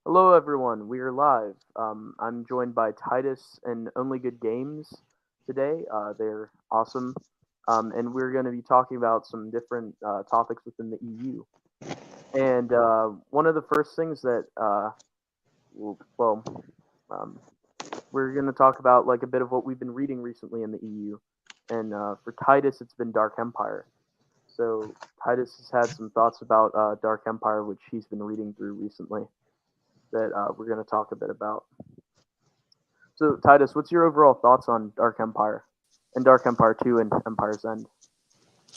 Hello, everyone. We are live. I'm joined by Tidus and Only Good Games today. They're awesome, and we're going to be talking about some different topics within the EU. And one of the first things that, well, um, we're going to talk about like a bit of what we've been reading recently in the EU. And for Titus, it's been Dark Empire. So Titus has had some thoughts about Dark Empire, which he's been reading through recently that we're going to talk a bit about. So, Titus, what's your overall thoughts on Dark Empire and Dark Empire 2 and Empire's End?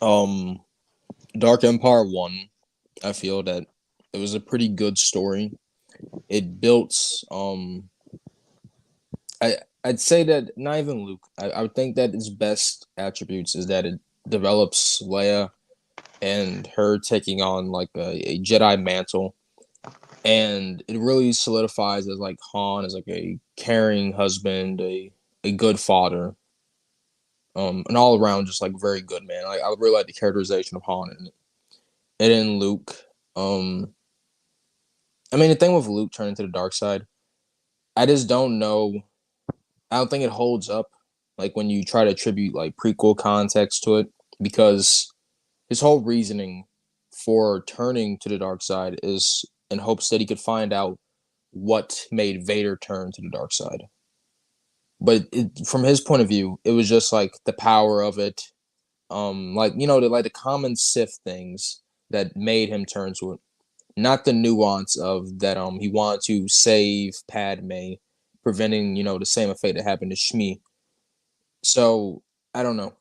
Um, Dark Empire 1, I feel that it was a pretty good story. It built I'd say that not even Luke. I would think that its best attributes is that it develops Leia and her taking on like a Jedi mantle, and it really solidifies as like Han as like a caring husband, a good father, an all around just like very good man. I really like the characterization of Han in it. And then Luke, um, I mean, the thing with Luke turning to the dark side, I just don't know. I don't think it holds up. Like when you try to attribute like prequel context to it, because his whole reasoning for turning to the dark side is in hopes that he could find out what made Vader turn to the dark side. But from his point of view, it was just like the power of it, like the common Sith things that made him turn to it, not the nuance of that he wanted to save Padme, preventing the same fate that happened to Shmi. So I don't know.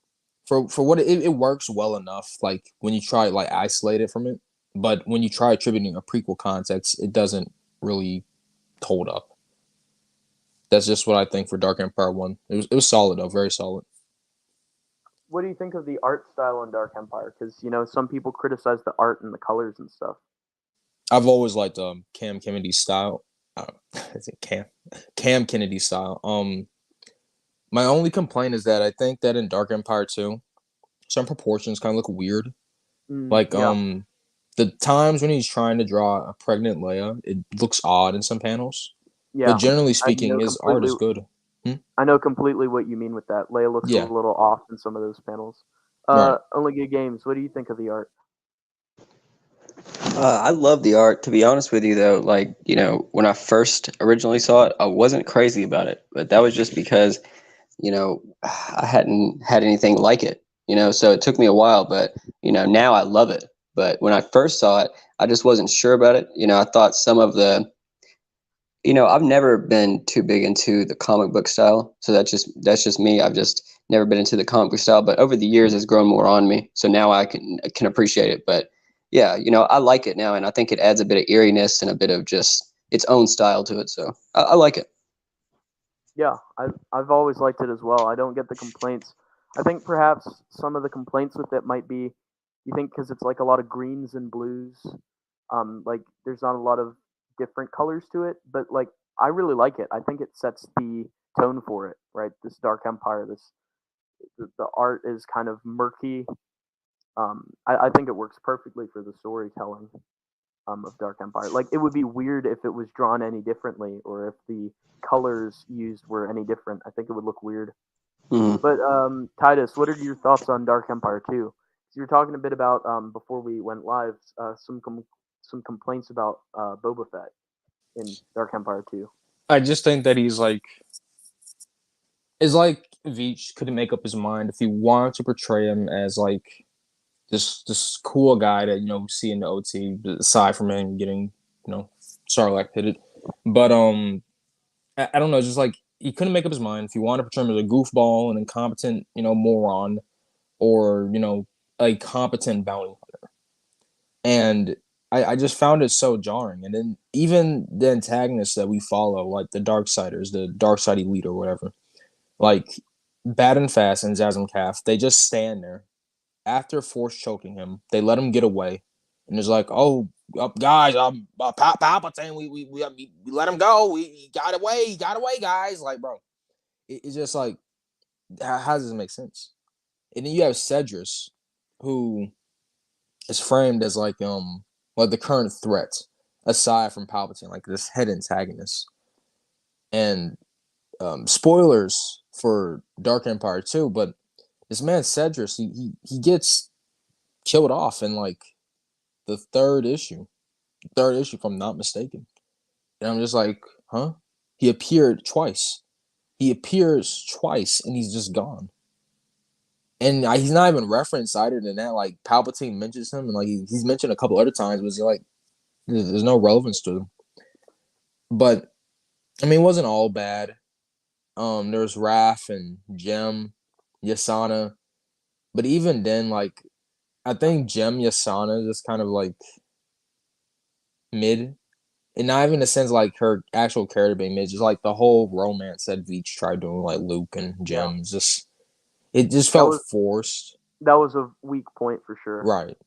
For what it works well enough, like when you try like isolate it from it, but when you try attributing a prequel context, it doesn't really hold up. That's just what I think for Dark Empire 1. It was solid though, very solid. What do you think of the art style in Dark Empire? Because some people criticize the art and the colors and stuff. I've always liked Cam Kennedy's style. Is it Cam Kennedy style? My only complaint is that I think that in Dark Empire 2, some proportions kind of look weird. Like Yeah, the times when he's trying to draw a pregnant Leia, it looks odd in some panels. But yeah. generally I speaking, know his art completely. is good. Hmm? I know completely what you mean with that. Leia looks a Yeah, little off in some of those panels. right. Only Good Games. What do you think of the art? I love the art. To be honest with you, though, like, when I first originally saw it, I wasn't crazy about it. But that was just because, I hadn't had anything like it, so it took me a while. But, now I love it. But when I first saw it, I just wasn't sure about it. I thought some of I've never been too big into the comic book style. So that's just me. I've just never been into the comic book style. But over the years, it's grown more on me. So now I can appreciate it. But yeah, I like it now, and I think it adds a bit of eeriness and a bit of just its own style to it. So I like it. Yeah, I've always liked it as well. I don't get the complaints. I think perhaps some of the complaints with it might be, you think because it's like a lot of greens and blues, like there's not a lot of different colors to it. But like I really like it. I think it sets the tone for it. Right, this Dark Empire. The art is kind of murky. I think it works perfectly for the storytelling of Dark Empire. Like it would be weird if it was drawn any differently, or if the colors used were any different. I think it would look weird. Mhm. But Titus, what are your thoughts on Dark Empire 2? So you were talking a bit about before we went live, some complaints about Boba Fett in Dark Empire 2. I just think that he's like it's like Veach couldn't make up his mind if he wanted to portray him as like this cool guy that we see in the OT, aside from him getting Sarlacc pitted. But I don't know, just like he couldn't make up his mind if he wanted to portray him as a goofball, an incompetent moron, or a competent bounty hunter. And I just found it so jarring. And then even the antagonists that we follow, like the Darksiders, the Darkside Elite or whatever, like Bad and Fast and Zazam Calf, they just stand there after force choking him. They let him get away, and it's like, oh, guys, Palpatine, we let him go. We got away, guys. Like, bro, it's just like, how does this make sense? And then you have Cedrus, who is framed as like the current threat. aside from Palpatine, like this head antagonist. And spoilers for Dark Empire too, but this man Cedrus, he gets killed off in like the third issue, if I'm not mistaken. And I'm just like, huh? He appeared twice. He appears twice, and he's just gone. And he's not even referenced either than that. Like Palpatine mentions him, and like he's mentioned a couple other times, but like there's no relevance to him. But I mean, it wasn't all bad. There was Raph and Jem, Yasana, but even then, like I think Jem Yasana is just kind of like mid, and not even in the sense like her actual character being mid, just like the whole romance that Veach tried doing, like Luke and Jem, it just felt forced. That was a weak point for sure. Right,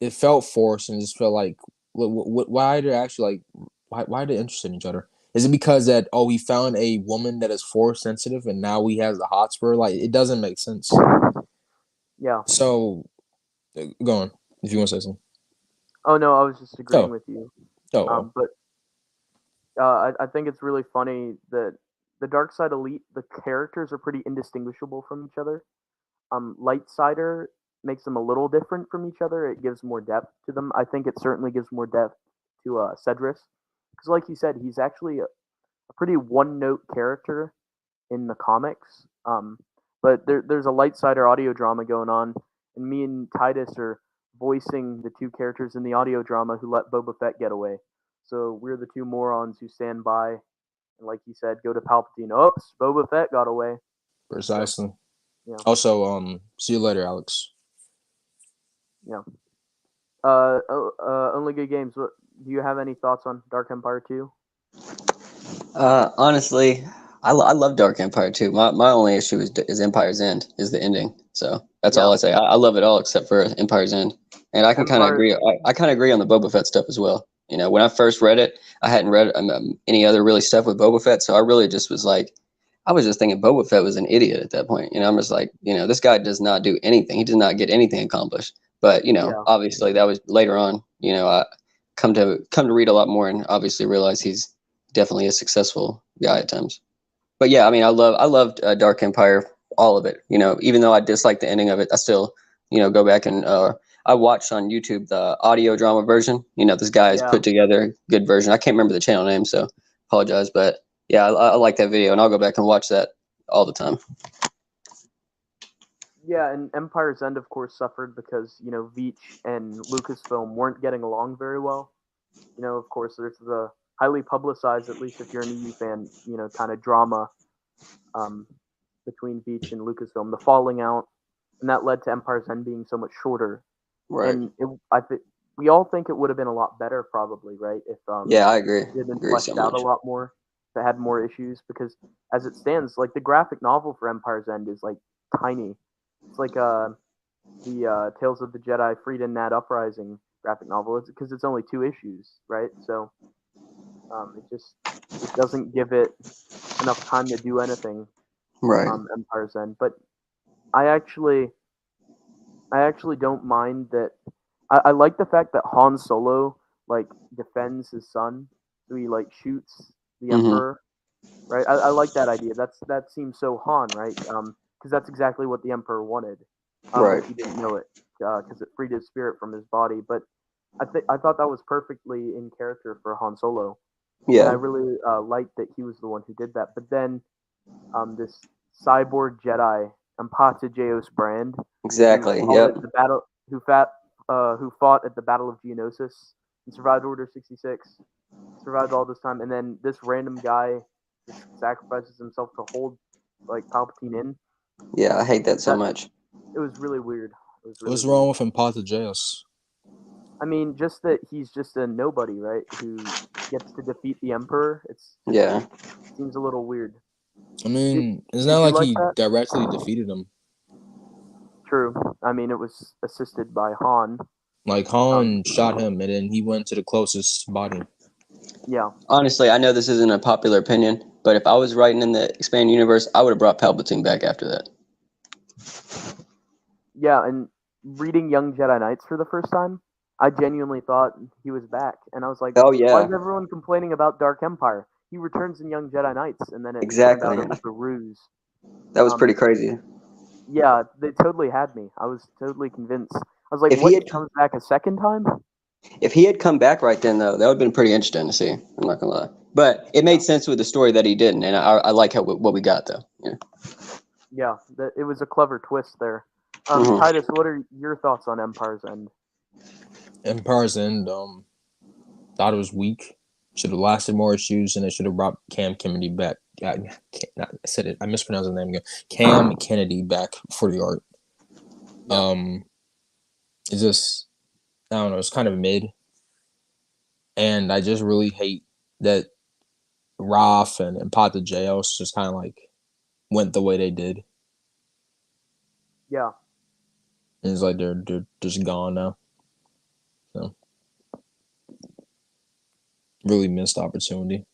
it felt forced and just felt like, why are they actually like, why are they interested in each other? Is it because that he found a woman that is force sensitive and now he has the hotspur? Like it doesn't make sense. Yeah. So, go on if you want to say something. Oh no, I was just agreeing with you. But I think it's really funny that the Dark Side Elite, the characters are pretty indistinguishable from each other. Lightsider makes them a little different from each other. It gives more depth to them. I think it certainly gives more depth to Cedrus. Because like you said, he's actually a pretty one-note character in the comics. But there's a Lightsider audio drama going on, and me and Tidus are voicing the two characters in the audio drama who let Boba Fett get away. So we're the two morons who stand by, and like you said, go to Palpatine. Oops, Boba Fett got away. Precisely. So, yeah. Also, see you later, Alex. Yeah. Only Good Games. Do you have any thoughts on Dark Empire 2? Honestly, I love Dark Empire 2. My only issue is Empire's End, is the ending. So that's all I say. I love it all except for Empire's End. And I can kind of agree. I kind of agree on the Boba Fett stuff as well. You know, when I first read it, I hadn't read any other really stuff with Boba Fett, so I really just was like, I was just thinking Boba Fett was an idiot at that point. You know, I'm just like, you know, this guy does not do anything. He does not get anything accomplished. But you know, obviously that was later on. You know, I come to read a lot more and obviously realize he's definitely a successful guy at times. But yeah, I mean, I loved Dark Empire, all of it. You know, even though I disliked the ending of it, I still, you know, go back and I watched on YouTube the audio drama version. You know, this guy has put together a good version. I can't remember the channel name, so apologize. But yeah, I like that video, and I'll go back and watch that all the time. Yeah, and Empire's End, of course, suffered because, you know, Veach and Lucasfilm weren't getting along very well. You know, of course, there's the highly publicized, at least if you're an EU fan, you know, kind of drama between Veach and Lucasfilm, the falling out, and that led to Empire's End being so much shorter. Right. And I think we all think it would have been a lot better, probably, right? If yeah, I agree. It had been fleshed out a lot more, if it had more issues, because as it stands, like the graphic novel for Empire's End is like tiny. It's like the Tales of the Jedi Freedom Nad Uprising graphic novel. It's because it's only 2 issues, right? So it doesn't give it enough time to do anything. Right. Empire's End, but I actually don't mind that. I like the fact that Han Solo like defends his son, so he like shoots the Emperor. Right. I like that idea. That seems so Han, right? Because that's exactly what the Emperor wanted. Right. He didn't know it because it freed his spirit from his body. But I thought that was perfectly in character for Han Solo. Yeah. And I really liked that he was the one who did that. But then this cyborg Jedi, Ampata Jeos Brand. Exactly. Yep. The battle who fought at the Battle of Geonosis and survived Order 66, survived all this time, and then this random guy just sacrifices himself to hold like Palpatine in. Yeah, I hate that so much. It was really weird. What's wrong with Ampata Jeos? I mean, just that he's just a nobody, right? Who gets to defeat the Emperor. It seems a little weird. I mean, it's not like he directly defeated him. True. I mean, it was assisted by Han. Like, Han shot him, and then he went to the closest body. Yeah. Honestly, I know this isn't a popular opinion, but if I was writing in the expanded universe, I would have brought Palpatine back after that. Yeah, and reading Young Jedi Knights for the first time, I genuinely thought he was back, and I was like, Oh why is yeah, everyone complaining about Dark Empire? He returns in Young Jedi Knights, and then it turned out exactly. it was a ruse. That was Um, pretty crazy. yeah, they totally had me. I was totally convinced. I was like, If he what? had He comes back a second time? if he had come back right then, though, that would have been pretty interesting to see. I'm not gonna lie, but it Yeah, made sense with the story that he didn't, and I like how what we got though. Yeah. yeah. It was a clever twist there. Hmm. Titus, what are your thoughts on Empire's End? Empire's End, thought it was weak. Should have lasted more issues, and it should have brought Cam Kennedy back. I said it. I mispronounced the name again. Cam Kennedy back for the art. Yeah. It's just I don't know. It's kind of mid, and I just really hate that Raph and Pata Jaos just kind of like went the way they did. Yeah. And it's like they're just gone now. So really missed opportunity.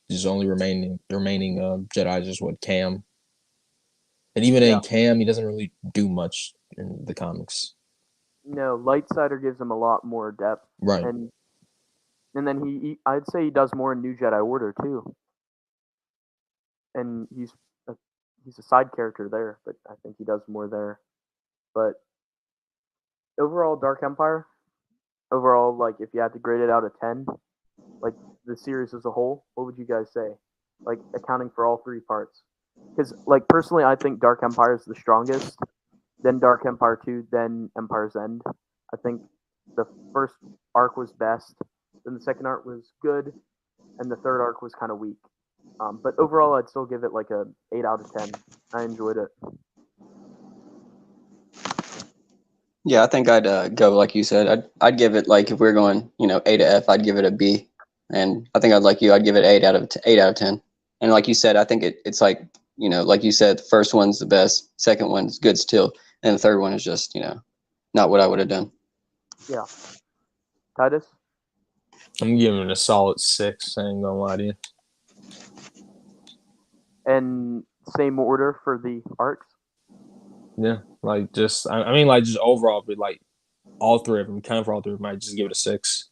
His only remaining Jedi is what Cam, and even Yeah. in Cam, he doesn't really do much in the comics. No, Lightsider gives him a lot more depth, Right. and then I'd say he does more in New Jedi Order too, and a, he's a side character there, but I think he does more there. But overall, Dark Empire, overall, like if you had to grade it out of 10, like the series as a whole, what would you guys say? Like accounting for all three parts, because like personally, I think Dark Empire is the strongest, then Dark Empire 2, then Empire's End. I think the first arc was best, then the second arc was good, and the third arc was kind of weak. But overall, I'd still give it like a 8 out of 10. I enjoyed it. Yeah, I think I'd go like you said. I'd give it like if we're going, A to F, I'd give it a B, and I think I'd like you. I'd give it 8 out of 10. And like you said, I think it's like like you said, the first one's the best, second one's good still, and the third one is just not what I would have done. Yeah. Titus? I'm giving it a solid 6. I ain't gonna lie to you. And same order for the arcs? Yeah, like just I mean like just overall, but like all three of them, kind of for all three of them, I just give it a 6.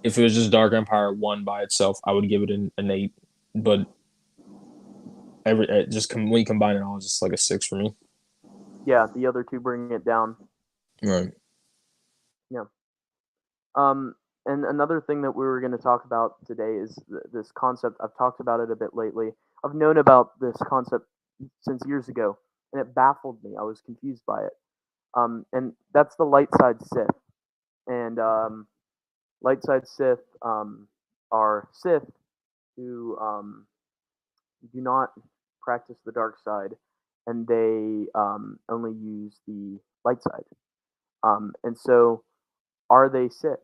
If it was just Dark Empire 1 by itself, I would give it an 8. But when you combine it all, it's just like a 6 for me. Yeah, the other two bring it down. Right. Yeah. And another thing that we were going to talk about today is this concept. I've talked about it a bit lately. I've known about this concept since years ago, and it baffled me. I was confused by it. And that's the light side Sith. And light side Sith are Sith who do not practice the dark side, and they only use the light side. And so, are they Sith?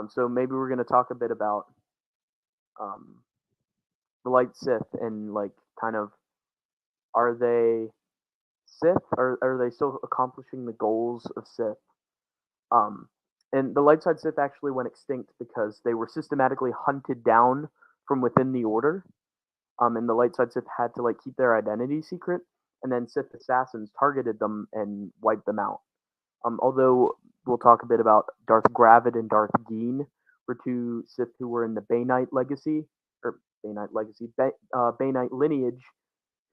So maybe we're going to talk a bit about um, the light Sith and like kind of are they Sith or are they still accomplishing the goals of Sith? Um, and the light side Sith actually went extinct because they were systematically hunted down from within the Order. And the light side Sith had to like keep their identity secret, and then Sith assassins targeted them and wiped them out. Although we'll talk a bit about Darth Gravid and Darth Geen, were two Sith who were in the Bainite legacy or Bainite lineage,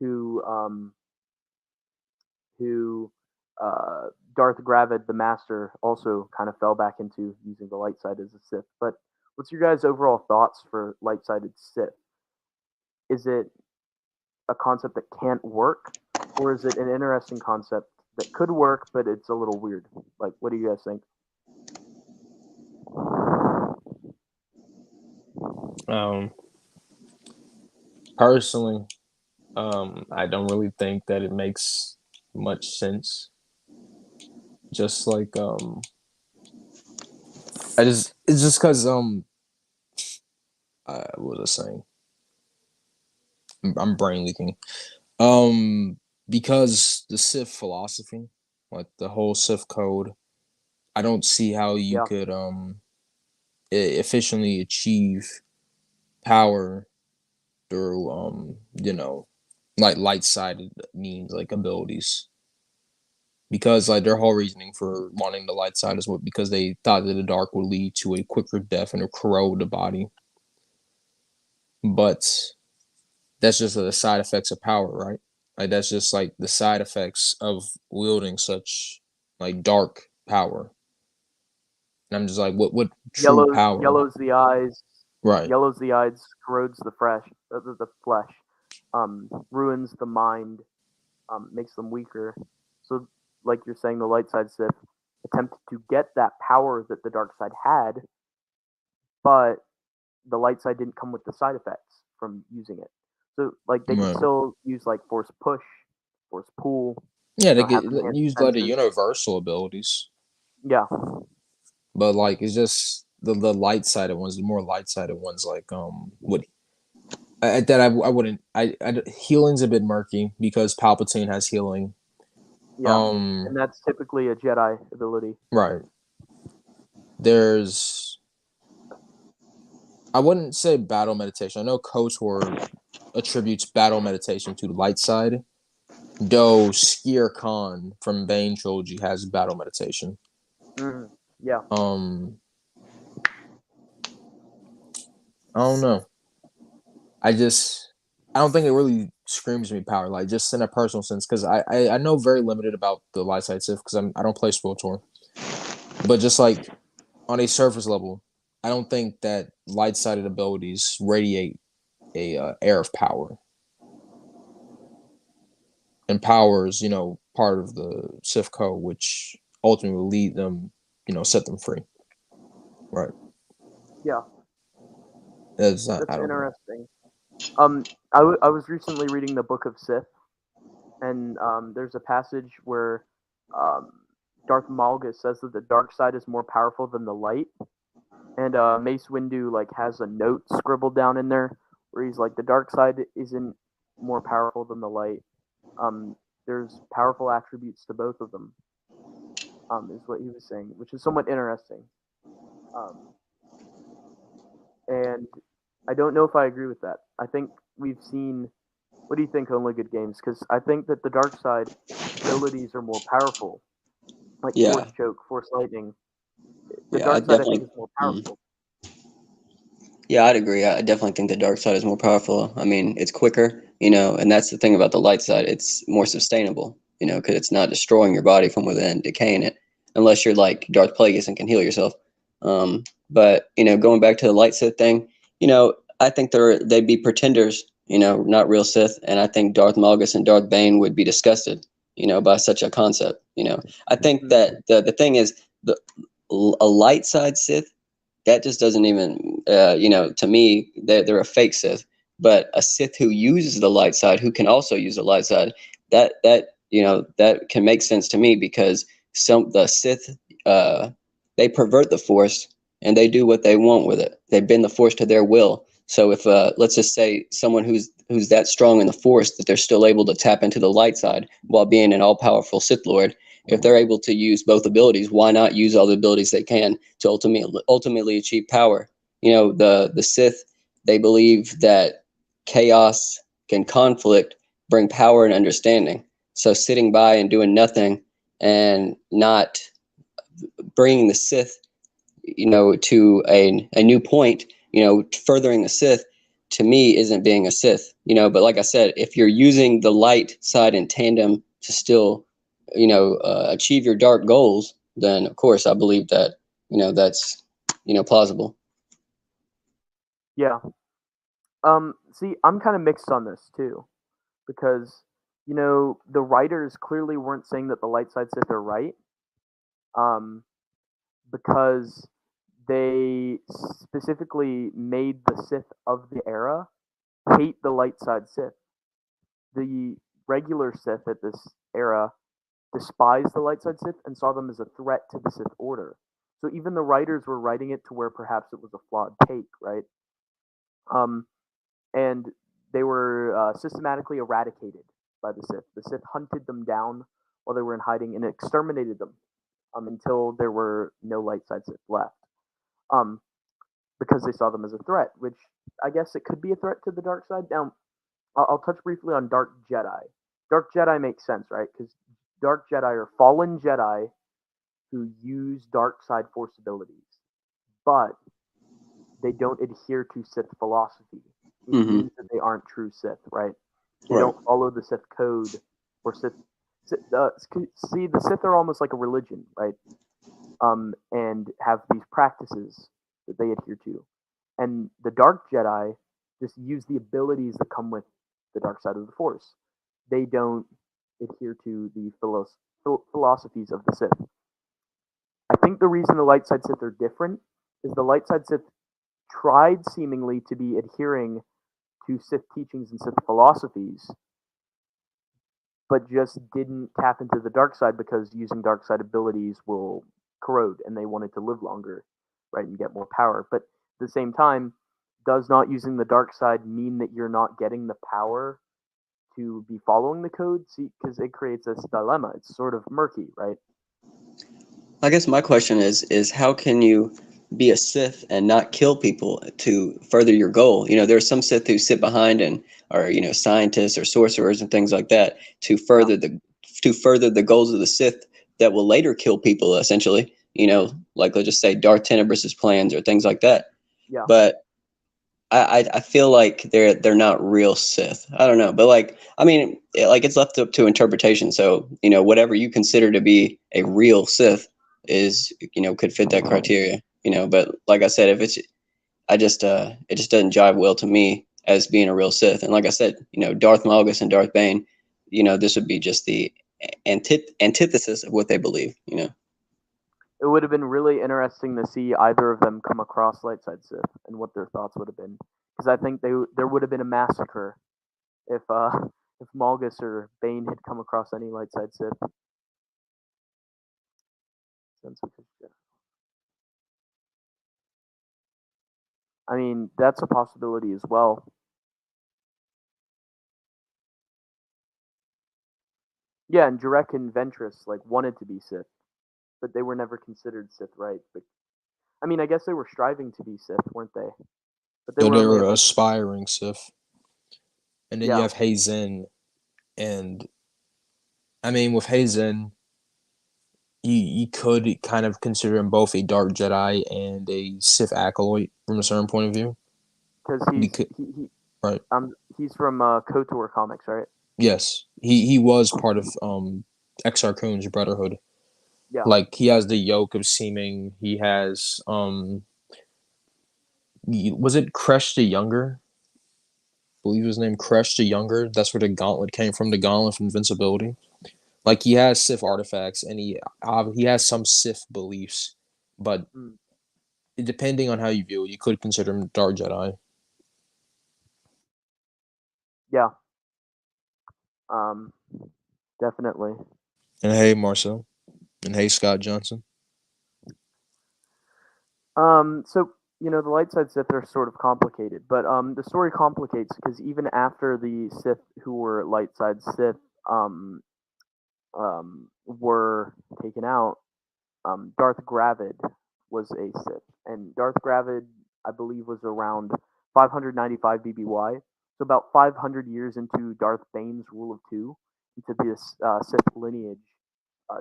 who who Darth Gravid, the Master, also kind of fell back into using the light side as a Sith. But what's your guys' overall thoughts for light-sided Sith? Is it a concept that can't work, or is it an interesting concept that could work, but it's a little weird? Like, what do you guys think? Personally, I don't really think that it makes much sense. Just like it's just because what was I saying? I'm brain leaking. Because the Sith philosophy, like the whole Sith code, I don't see how you Yeah, could efficiently achieve power through like light sided means like abilities. because like their whole reasoning for wanting the light side is because they thought that the dark would lead to a quicker death and corrode the body. But that's just the side effects of power, right? Like that's just like the side effects of wielding such like dark power. And I'm just like, what true power? Yellows the eyes. Right. Yellows the eyes, corrodes the flesh, ruins the mind, makes them weaker. So, like you're saying, the light side Sith attempted to get that power that the dark side had, but the light side didn't come with the side effects from using it. So, like, they could still use like force push, force pull. Yeah, they could use like the universal abilities. Yeah. But like it's just the light sided ones, the more light sided ones, like would that I wouldn't. Healing's a bit murky because Palpatine has healing. Yeah, and that's typically a Jedi ability. Right. There's, I wouldn't say battle meditation. I know KOTOR attributes battle meditation to the light side, though Skier Khan from Bane Trilogy has battle meditation. Yeah. I don't know. I don't think it really screams me power, like just in a personal sense, because I know very limited about the light side Sith because I don't play SWTOR, but just like on a surface level, I don't think that light sided abilities radiate a air of power, and power is part of the Sith code, which ultimately will lead them, set them free. Right. Yeah. That's interesting. I was recently reading the Book of Sith, and there's a passage where Darth Malgus says that the dark side is more powerful than the light, and Mace Windu like has a note scribbled down in there where he's like, the dark side isn't more powerful than the light. There's powerful attributes to both of them. Is what he was saying, which is somewhat interesting. And I don't know if I agree with that. I think we've seen. What do you think, Only Good Games? Because I think that the dark side abilities are more powerful, like Force Choke, Force Lightning. The dark side, I think, is more powerful. Yeah, I'd agree. I definitely think the dark side is more powerful. I mean, it's quicker, and that's the thing about the light side. It's more sustainable, because it's not destroying your body from within, decaying it, unless you're like Darth Plagueis and can heal yourself. But going back to the light Sith thing, I think they'd be pretenders, not real Sith, and I think Darth Malgus and Darth Bane would be disgusted, by such a concept. I think that the thing is a light side Sith, that just doesn't even, to me, they're a fake Sith. But a Sith who uses the light side, who can also use the light side, that can make sense to me, because the Sith, they pervert the Force and they do what they want with it. They bend the Force to their will. So if let's just say someone who's that strong in the Force that they're still able to tap into the light side while being an all-powerful Sith Lord, if they're able to use both abilities, why not use all the abilities they can to ultimately achieve power? The Sith, they believe that chaos and conflict bring power and understanding. So sitting by and doing nothing and not bringing the Sith, to a new point, furthering the Sith, to me, isn't being a Sith. But like I said, if you're using the light side in tandem to still achieve your dark goals, then of course I believe that that's plausible. Yeah. See, I'm kind of mixed on this too, because the writers clearly weren't saying that the light side Sith are right, because they specifically made the Sith of the era hate the light side Sith. The regular Sith at this era despised the light side Sith and saw them as a threat to the Sith Order. So even the writers were writing it to where perhaps it was a flawed take, right? And they were systematically eradicated by the Sith. The Sith hunted them down while they were in hiding and exterminated them until there were no light side Sith left, because they saw them as a threat, which I guess it could be a threat to the dark side. Now, I'll touch briefly on Dark Jedi. Dark Jedi makes sense, right? Because dark Jedi are fallen Jedi who use dark side force abilities, but they don't adhere to Sith philosophy, which Mm-hmm. means that they aren't true Sith, right? They Right. don't follow the Sith code or see, the Sith are almost like a religion, right? And have these practices that they adhere to. And the Dark Jedi just use the abilities that come with the dark side of the Force. They don't adhere to the philosophies of the Sith. I think the reason the light side Sith are different is the light side Sith tried seemingly to be adhering to Sith teachings and Sith philosophies, but just didn't tap into the dark side because using dark side abilities will corrode, and they wanted to live longer, right, and get more power. But at the same time, does not using the dark side mean that you're not getting the power to be following the code? See, because it creates this dilemma. It's sort of murky, right? I guess my question is how can you be a Sith and not kill people to further your goal? You know, there are some Sith who sit behind and are, you know, scientists or sorcerers and things like that to further the goals of the Sith that will later kill people, essentially. You know, like let's just say Darth Tenebris's plans or things like that. Yeah. But I feel like they're not real Sith. I don't know, but like I mean, like it's left up to interpretation. So you know, whatever you consider to be a real Sith is, you know, could fit that criteria. You know, but like I said, if it's it just doesn't jive well to me as being a real Sith. And like I said, you know, Darth Malgus and Darth Bane, you know, this would be just the antithesis of what they believe. You know. It would have been really interesting to see either of them come across light side Sith and what their thoughts would have been, because I think there would have been a massacre if if Malgus or Bane had come across any light side Sith. I mean, that's a possibility as well. Yeah, and Jarek and Ventress like wanted to be Sith, but they were never considered Sith, right? But I mean, I guess they were striving to be Sith, weren't they? But they So were they only were able. aspiring Sith. And then you Yeah, have Hazen, and I mean, with Hazen, you could kind of consider him both a dark Jedi and a Sith acolyte from a certain point of view. because Because, right. he's from KOTOR comics, right? Yes. He was part of Exar Kun's Brotherhood. Yeah. Like he has the yoke of seeming. He has was it Kresh the Younger? I believe his name Kresh the Younger. That's where the gauntlet came from, the gauntlet of invincibility. Like he has Sith artifacts and he has some Sith beliefs, but Mm. depending on how you view it, you could consider him Dark Jedi. Yeah. Definitely. And hey, Marcel. And hey, Scott Johnson. So the light side Sith are sort of complicated, but the story complicates because even after the Sith who were light side Sith were taken out, Darth Gravid was a Sith, and Darth Gravid, I believe, was around 595 BBY, so about 500 years into Darth Bane's rule of two, into this Sith lineage.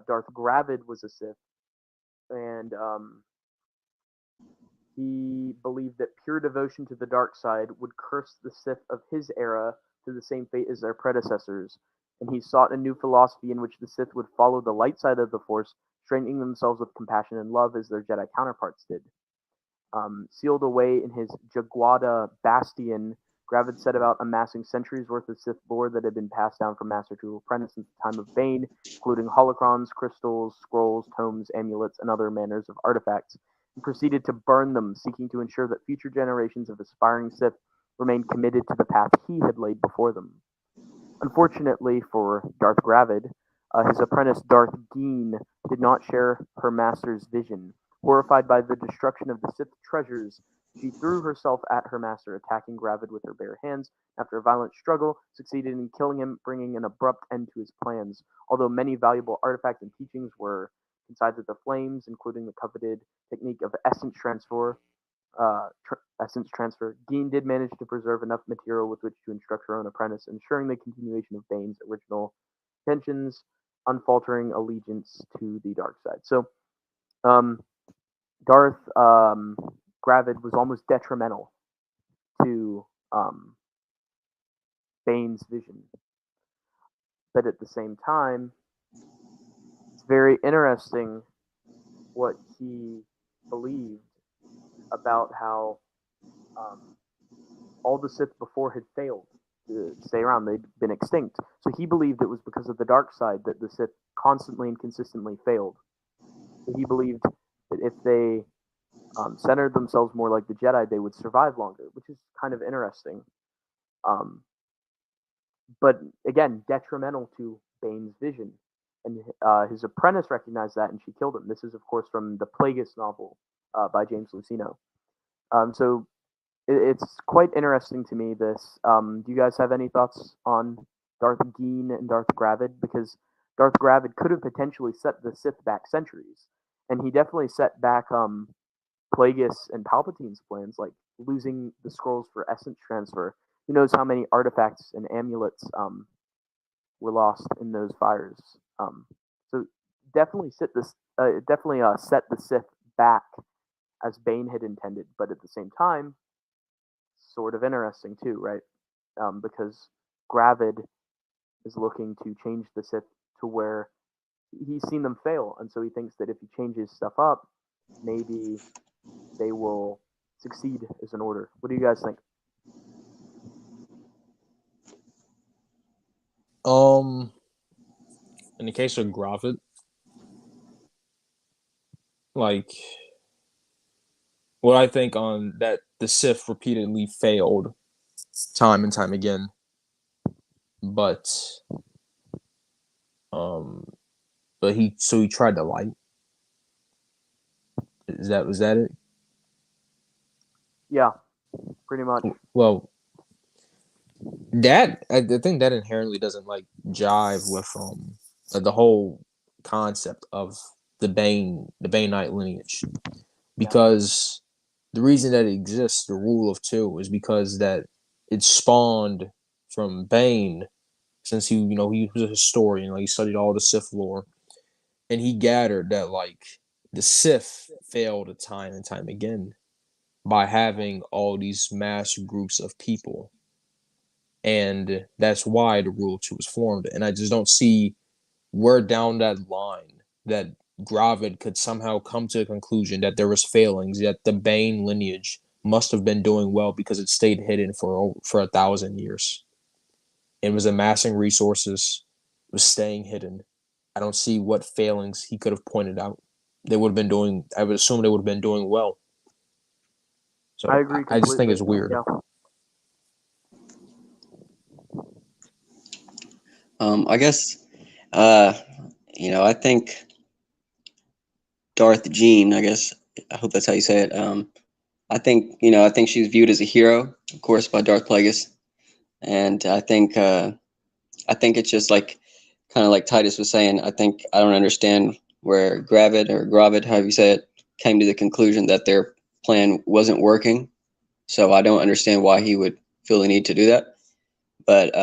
Darth Gravid was a Sith, and he believed that pure devotion to the dark side would curse the Sith of his era to the same fate as their predecessors, and he sought a new philosophy in which the Sith would follow the light side of the Force, strengthening themselves with compassion and love as their Jedi counterparts did. Sealed away in his Jaguada bastion, Gravid set about amassing centuries worth of Sith lore that had been passed down from master to apprentice since the time of Bane, including holocrons, crystals, scrolls, tomes, amulets, and other manners of artifacts, and proceeded to burn them, seeking to ensure that future generations of aspiring Sith remained committed to the path he had laid before them. Unfortunately for Darth Gravid, his apprentice Darth Geen did not share her master's vision. Horrified by the destruction of the Sith treasures, she threw herself at her master, attacking Gravid with her bare hands. After a violent struggle, succeeded in killing him, bringing an abrupt end to his plans. Although many valuable artifacts and teachings were consigned to the flames, including the coveted technique of essence transfer, Geen did manage to preserve enough material with which to instruct her own apprentice, ensuring the continuation of Bane's original intentions. unfaltering allegiance to the dark side. So, um, Darth Gravid was almost detrimental to Bane's vision, but at the same time, it's very interesting what he believed about how all the Sith before had failed to stay around. They'd been extinct. So he believed it was because of the dark side that the Sith constantly and consistently failed. So he believed that if they centered themselves more like the Jedi, they would survive longer, which is kind of interesting. Um, but again, detrimental to Bane's vision. And his apprentice recognized that, and she killed him. This is, of course, from the Plagueis novel by James Luceno. So it's quite interesting to me. This. Do you guys have any thoughts on Darth Geen and Darth Gravid? Because Darth Gravid could have potentially set the Sith back centuries, and he definitely set back Plagueis and Palpatine's plans, like losing the scrolls for essence transfer. Who knows how many artifacts and amulets were lost in those fires? So definitely set this. Definitely set the Sith back as Bane had intended, but at the same time, sort of interesting too, right? Because Gravid is looking to change the Sith to where he's seen them fail, and so he thinks that if he changes stuff up, maybe they will succeed as an order. What do you guys think? In the case of Gravid, like what I think on that the Sith repeatedly failed time and time again, but um, but he tried the light. Was that it? Yeah, pretty much. Well, that I think that inherently doesn't like jive with the whole concept of the Bainite lineage, because the reason that it exists, the rule of two, is because that it spawned from Bane, since he was a historian, like he studied all the Sith lore, and he gathered that like the Sith failed time and time again by having all these mass groups of people, and that's why the rule of two was formed. And I just don't see where down that line that Gravid could somehow come to a conclusion that there was failings, that the Bane lineage must have been doing well because it stayed hidden for 1,000 years. It was amassing resources, it was staying hidden. I don't see what failings he could have pointed out. They would have been doing. I would assume they would have been doing well. I So agree I just think completely. it's weird. Yeah. I guess, I think Darth Jean, I guess, I hope that's how you say it. I think she's viewed as a hero, of course, by Darth Plagueis, and I think it's just like, kind of like Tidus was saying. I don't understand where Gravid, however you say it, came to the conclusion that their plan wasn't working. So I don't understand why he would feel the need to do that. But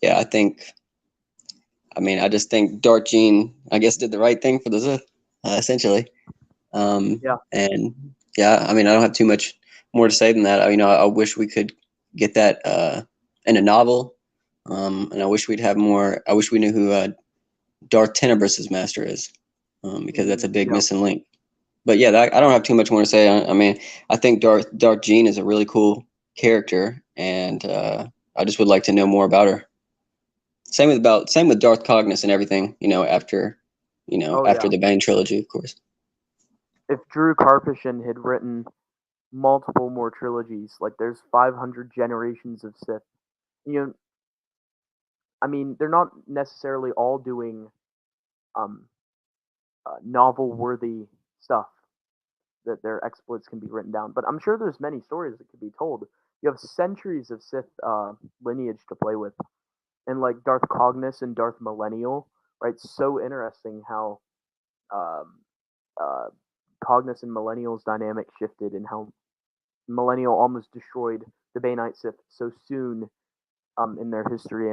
yeah, I just think Darth Jean, I guess, did the right thing for the Sith, essentially. Yeah. And yeah, I don't have too much more to say than that. I wish we could get that in a novel. And I wish we'd have more. I wish we knew who Darth Tenebris's master is, because that's a big Yeah. missing link. But yeah, I don't have too much more to say. I think Darth Jean is a really cool character, and I just would like to know more about her. Same with Darth Cognis and everything. After Oh after yeah. the Bane trilogy, of course. If Drew Karpyshyn had written multiple more trilogies, like there's 500 generations of Sith. You know, I mean, they're not necessarily all doing um, novel-worthy stuff that their exploits can be written down. But I'm sure there's many stories that could be told. You have centuries of Sith lineage to play with, and like Darth Cognis and Darth Millennial, right? So interesting how um, uh, Cognis and Millennial's dynamic shifted, and how Millennial almost destroyed the Bainite Sith so soon in their history,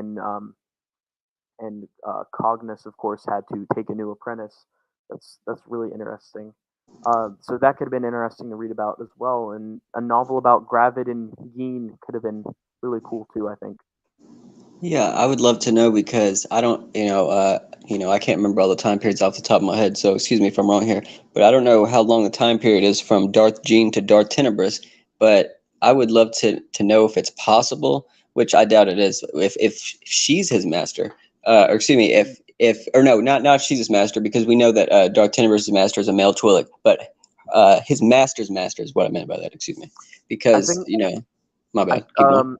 and Cognus, of course, had to take a new apprentice. That's really interesting. So that could have been interesting to read about as well, and a novel about Gravid and Geen could have been really cool too, I think. Yeah, I would love to know because I don't, I can't remember all the time periods off the top of my head. So excuse me if I'm wrong here, but I don't know how long the time period is from Darth Gene to Darth Tenebris. But I would love to know if it's possible, which I doubt it is. If she's his master, or excuse me, if or no, not if she's his master, because we know that Darth Tenebris' master is a male Twi'lek, but his master's master is what I meant by that. Excuse me, I because think my I bad. Keep going.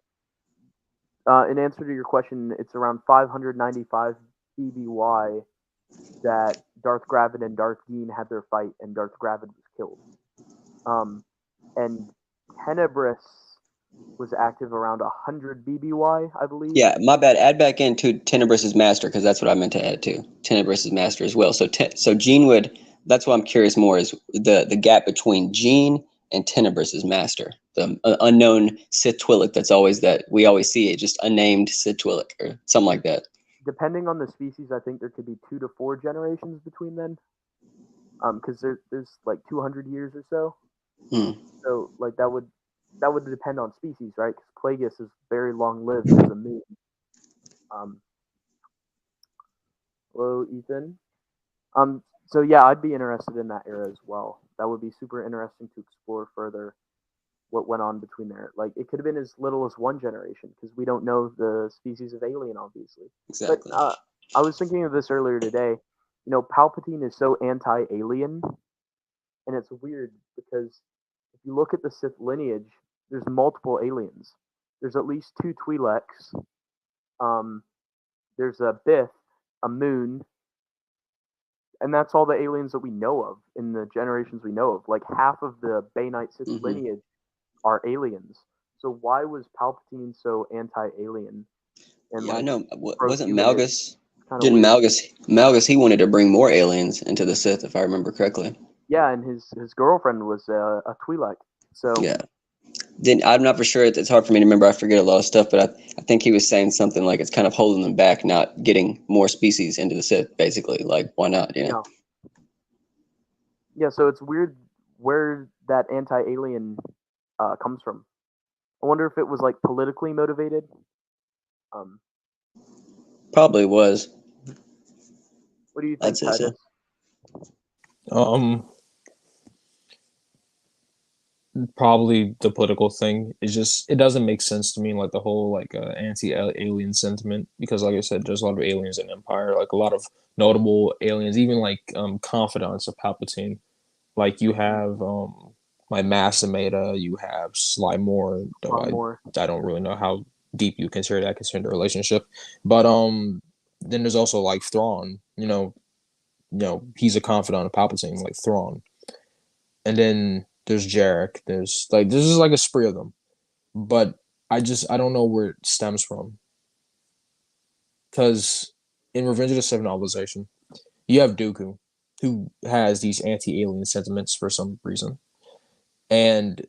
in answer to your question, it's around 595 BBY that Darth Gravid and Darth Geen had their fight, and Darth Gravid was killed. And Tenebris was active around 100 BBY, I believe. Yeah, my bad. Add back into Tenebris's master because that's what I meant to add to Tenebris's master as well. So Gene would. That's what I'm curious more is the gap between Gene and Tenebris's master, the unknown Sith Twi'lek that we always see it, just unnamed Sith Twi'lek or something like that. Depending on the species, I think there could be 2 to 4 generations between them. Because there's like 200 years or so. Hmm. So like that would depend on species, right? Because Plagueis is very long lived as a moon. Hello, Ethan. So yeah, I'd be interested in that era as well. That would be super interesting to explore further what went on between there. Like it could have been as little as 1 generation because we don't know the species of alien, obviously. Exactly. But I was thinking of this earlier today. Palpatine is so anti-alien, and it's weird because if you look at the Sith lineage, there's multiple aliens. There's at least 2 Twi'leks. There's a Bith, a moon, and that's all the aliens that we know of in the generations we know of. Like half of the Bay Knight Sith Mhm. lineage are aliens. So why was Palpatine so anti-alien and Yeah, I like know. Wasn't pro-humanist? Malgus? Kind of Didn't weird. Malgus? He wanted to bring more aliens into the Sith, if I remember correctly. Yeah, and his girlfriend was a Twi'lek. So Yeah. Then I'm not for sure. It's hard for me to remember. I forget a lot of stuff, but I think he was saying something like it's kind of holding them back, not getting more species into the Sith. Basically, like why not? yeah, so it's weird where that anti-alien comes from. I wonder if it was like politically motivated. Um, Probably was. what do you I'd think, say so. Tidus? Probably the political thing. It doesn't make sense to me, like the whole like anti-alien sentiment, because like I said, there's a lot of aliens in Empire, like a lot of notable aliens, even like confidants of Palpatine. Like you have my Masameda, you have Sly Moore, though More. I don't really know how deep you consider that considering the relationship. But then there's also like Thrawn, he's a confidant of Palpatine, like Thrawn. And then there's Jarek. There's like this is like a spree of them. But I don't know where it stems from. Because in Revenge of the Seven novelization, you have Dooku, who has these anti-alien sentiments for some reason. And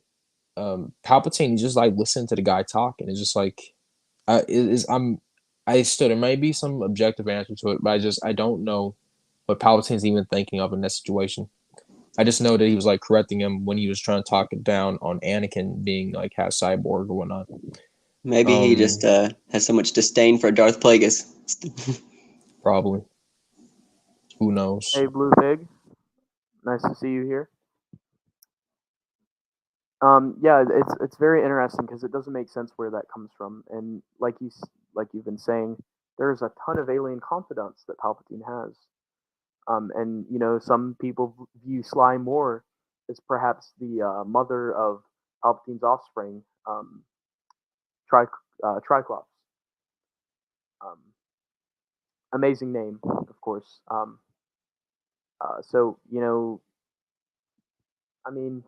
Palpatine just like listened to the guy talk, and it's just like I still there may be some objective answer to it, but I don't know what Palpatine's even thinking of in that situation. I just know that he was like correcting him when he was trying to talk it down on Anakin being like half cyborg or whatnot. Maybe he just has so much disdain for Darth Plagueis. Probably. Who knows? Hey, Blue Pig. Nice to see you here. Yeah, it's very interesting because it doesn't make sense where that comes from, and like you've been saying, there's a ton of alien confidants that Palpatine has. And some people view Sly Moore as perhaps the mother of Palpatine's offspring, Triclops. Um, amazing name, of course. So I mean,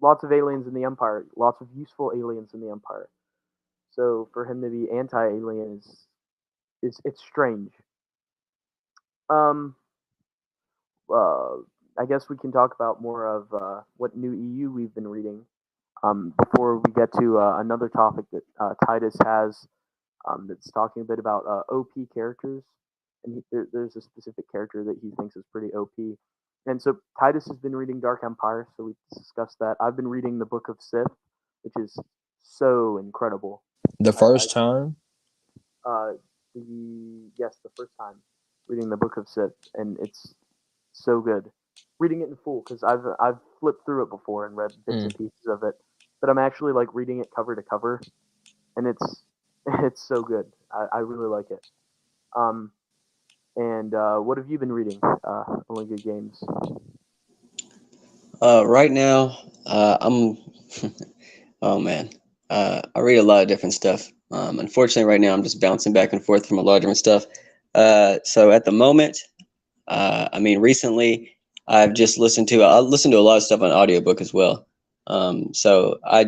lots of aliens in the Empire, lots of useful aliens in the Empire. So for him to be anti-alien is it's strange. Um, uh, I guess we can talk about more of what new EU we've been reading before we get to another topic that Titus has that's talking a bit about OP characters. and there's a specific character that he thinks is pretty OP. And so Titus has been reading Dark Empire, so we discussed that. I've been reading the Book of Sith, which is so incredible. The first time? The first time reading the Book of Sith, and it's so good. Reading it in full, because I've flipped through it before and read bits and pieces of it, but I'm actually like reading it cover to cover, and it's so good. I really like it. And what have you been reading? Only Good Games. Right now, I'm. Oh man, I read a lot of different stuff. Unfortunately, right now I'm just bouncing back and forth from a lot of different stuff. So at the moment, recently I've just listened to. I listened to a lot of stuff on audiobook as well. So I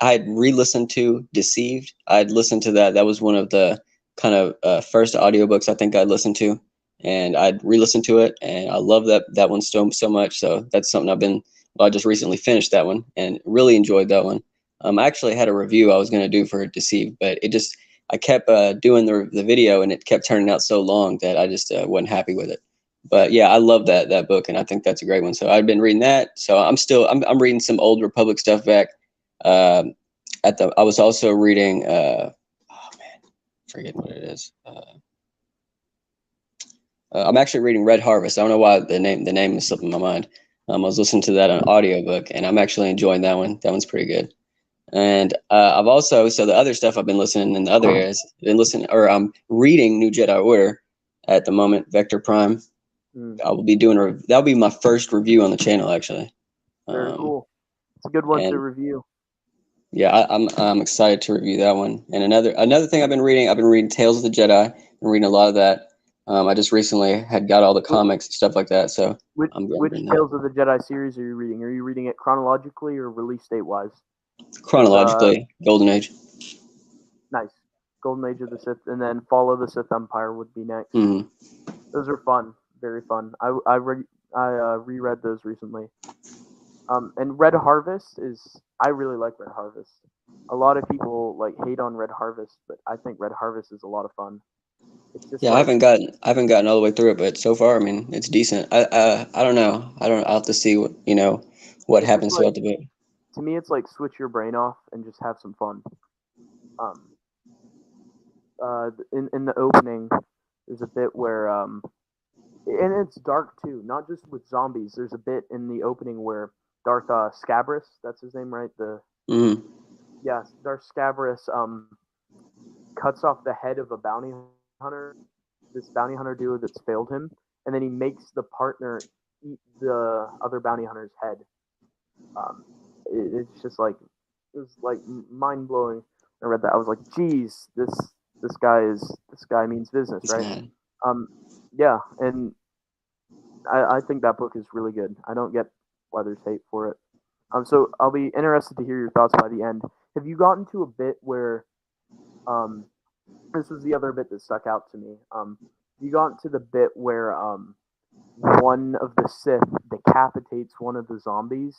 had re-listened to Deceived. I'd listened to that. That was one of the kind of first audiobooks I think I listened to, and I'd re-listened to it, and I love that one so much. So that's something I just recently finished that one and really enjoyed that one. I actually had a review I was going to do for Deceived, but I kept doing the video, and it kept turning out so long that I just wasn't happy with it. But yeah, I love that book, and I think that's a great one. So I've been reading that. So I'm reading some old Republic stuff back. I was also reading forget what it is. I'm actually reading Red Harvest. I don't know why the name is slipping my mind. I was listening to that on audiobook, and I'm actually enjoying that one. That one's pretty good. And I've also, so the other stuff I've been listening in the other areas, I'm reading New Jedi Order at the moment, Vector Prime. I will be that'll be my first review on the channel, actually. Very cool. It's a good one to review. Yeah, I'm excited to review that one. And another thing I've been reading Tales of the Jedi. I've been reading a lot of that. I just recently had got all the comics and stuff like that. So which Tales of the Jedi series are you reading? Are you reading it chronologically or release date wise? Chronologically, Golden Age. Nice. Golden Age of the Sith, and then Fall of the Sith Empire would be next. Mm-hmm. Those are fun, very fun. I reread those recently. And Red Harvest I really like Red Harvest. A lot of people hate on Red Harvest, but I think Red Harvest is a lot of fun. It's just I haven't gotten all the way through it, but so far, it's decent. I don't know. I'll have to see what happens throughout the book. To me, it's like switch your brain off and just have some fun. In the opening, there's a bit where and it's dark too, not just with zombies. There's a bit in the opening where Darth Scabrous, that's his name, right? Darth Scabrous cuts off the head of a bounty hunter, this bounty hunter duo that's failed him, and then he makes the partner eat the other bounty hunter's head. It's just it was mind blowing. I read that, I was like, geez, this guy means business, right? Yeah, and I think that book is really good. I don't get why there's hate for it. So I'll be interested to hear your thoughts by the end. Have you gotten to a bit where, this was the other bit that stuck out to me. You got to the bit where one of the Sith decapitates one of the zombies.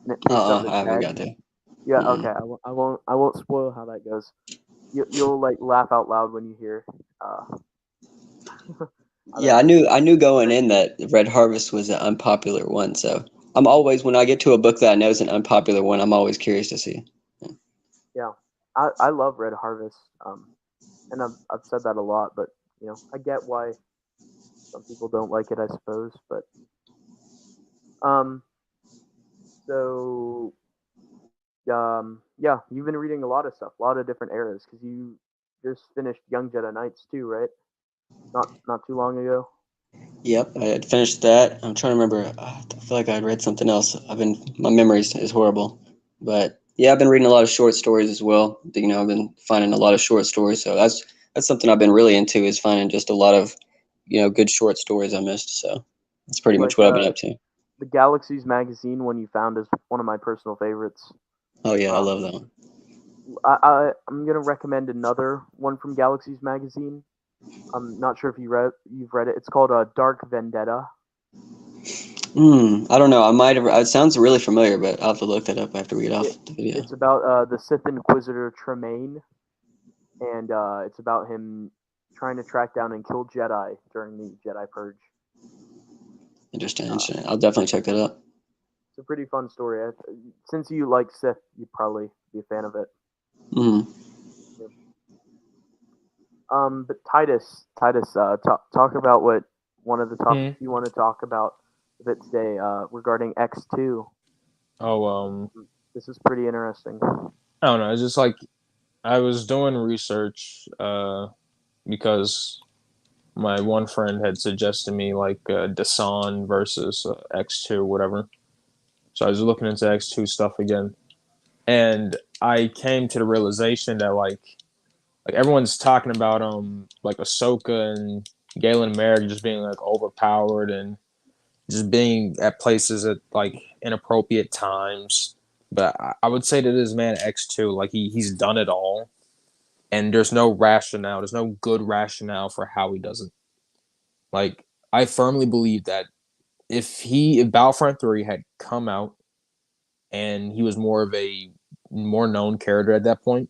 And I haven't got there. Yeah, okay. I won't spoil how that goes. You'll laugh out loud when you hear. Yeah, I knew going in that Red Harvest was an unpopular one. So I'm always, when I get to a book that I know is an unpopular one, I'm always curious to see. Yeah, I love Red Harvest. And I've said that a lot, but I get why some people don't like it, I suppose. But yeah, you've been reading a lot of stuff, a lot of different eras, because you just finished Young Jedi Knights too, right? Not too long ago. Yep, I had finished that. I'm trying to remember. I feel like I had read something else. My memory is horrible, but yeah, I've been reading a lot of short stories as well. I've been finding a lot of short stories, so that's something I've been really into, is finding just a lot of good short stories I missed. So that's pretty much what I've been up to. The Galaxies magazine one you found is one of my personal favorites. Oh yeah, I love that one. I'm gonna recommend another one from Galaxies magazine. I'm not sure if you've read it. It's called Dark Vendetta. I don't know. I might have. It sounds really familiar, but I'll have to look that up after we get off the video. It's about the Sith Inquisitor Tremaine, and it's about him trying to track down and kill Jedi during the Jedi Purge. Interesting. I'll definitely check that out. It's a pretty fun story. Since you like Sith, you'd probably be a fan of it. Mm. But Tidus, talk about what one of the topics you want to talk about a bit today regarding X2. Oh, This is pretty interesting. I don't know. It's just like I was doing research because my one friend had suggested me like Dasan versus X2, whatever. So I was looking into X2 stuff again, and I came to the realization that like everyone's talking about like Ahsoka and Galen Merrick just being like overpowered and just being at places at like inappropriate times. But I would say that this man X2, like he's done it all, and there's no rationale. There's no good rationale for how he does it. Like I firmly believe that if Battlefront 3 had come out and he was more of a more known character at that point,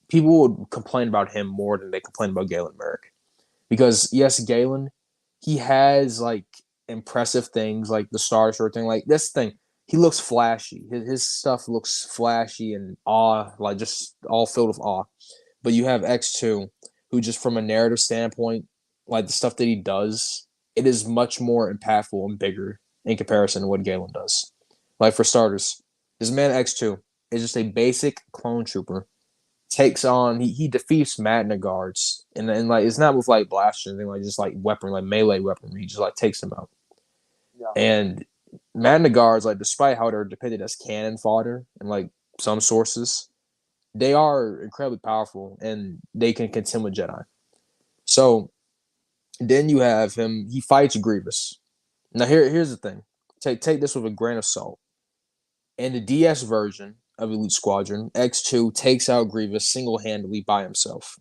people would complain about him more than they complain about Galen Merrick. Because yes, Galen, he has like impressive things like the Star Destroyer thing. Like this thing, he looks flashy. His stuff looks flashy and awe, like just all filled with awe. But you have X2, who just from a narrative standpoint, like the stuff that he does, it is much more impactful and bigger in comparison to what Galen does. Like for starters, this man X2 is just a basic clone trooper. Takes on he defeats Magna Guards and like it's not with like blasters or anything, like just like weapon, like melee weaponry. He just like takes them out. Yeah. And Magna Guards, like despite how they're depicted as cannon fodder in like some sources, they are incredibly powerful and they can contend with Jedi. So then you have him, he fights Grievous. Now here's the thing. Take this with a grain of salt. In the DS version of Elite Squadron, X2 takes out Grievous single-handedly by himself.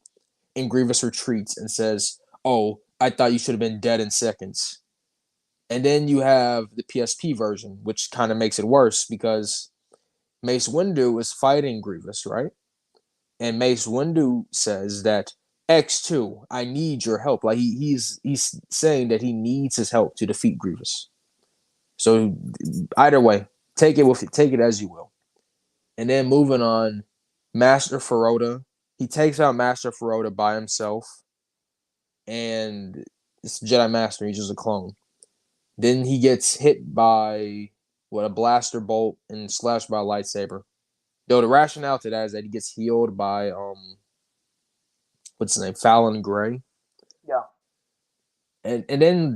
And Grievous retreats and says, "Oh, I thought you should have been dead in seconds." And then you have the PSP version, which kind of makes it worse because Mace Windu is fighting Grievous, right? And Mace Windu says that X2, I need your help. Like he's saying that he needs his help to defeat Grievous. So either way, take it as you will. And then moving on, Master Ferota. He takes out Master Ferota by himself. And it's Jedi Master. He's just a clone. Then he gets hit by a blaster bolt and slashed by a lightsaber. Though the rationale to that is that he gets healed by what's his name? Fallon Gray. Yeah. And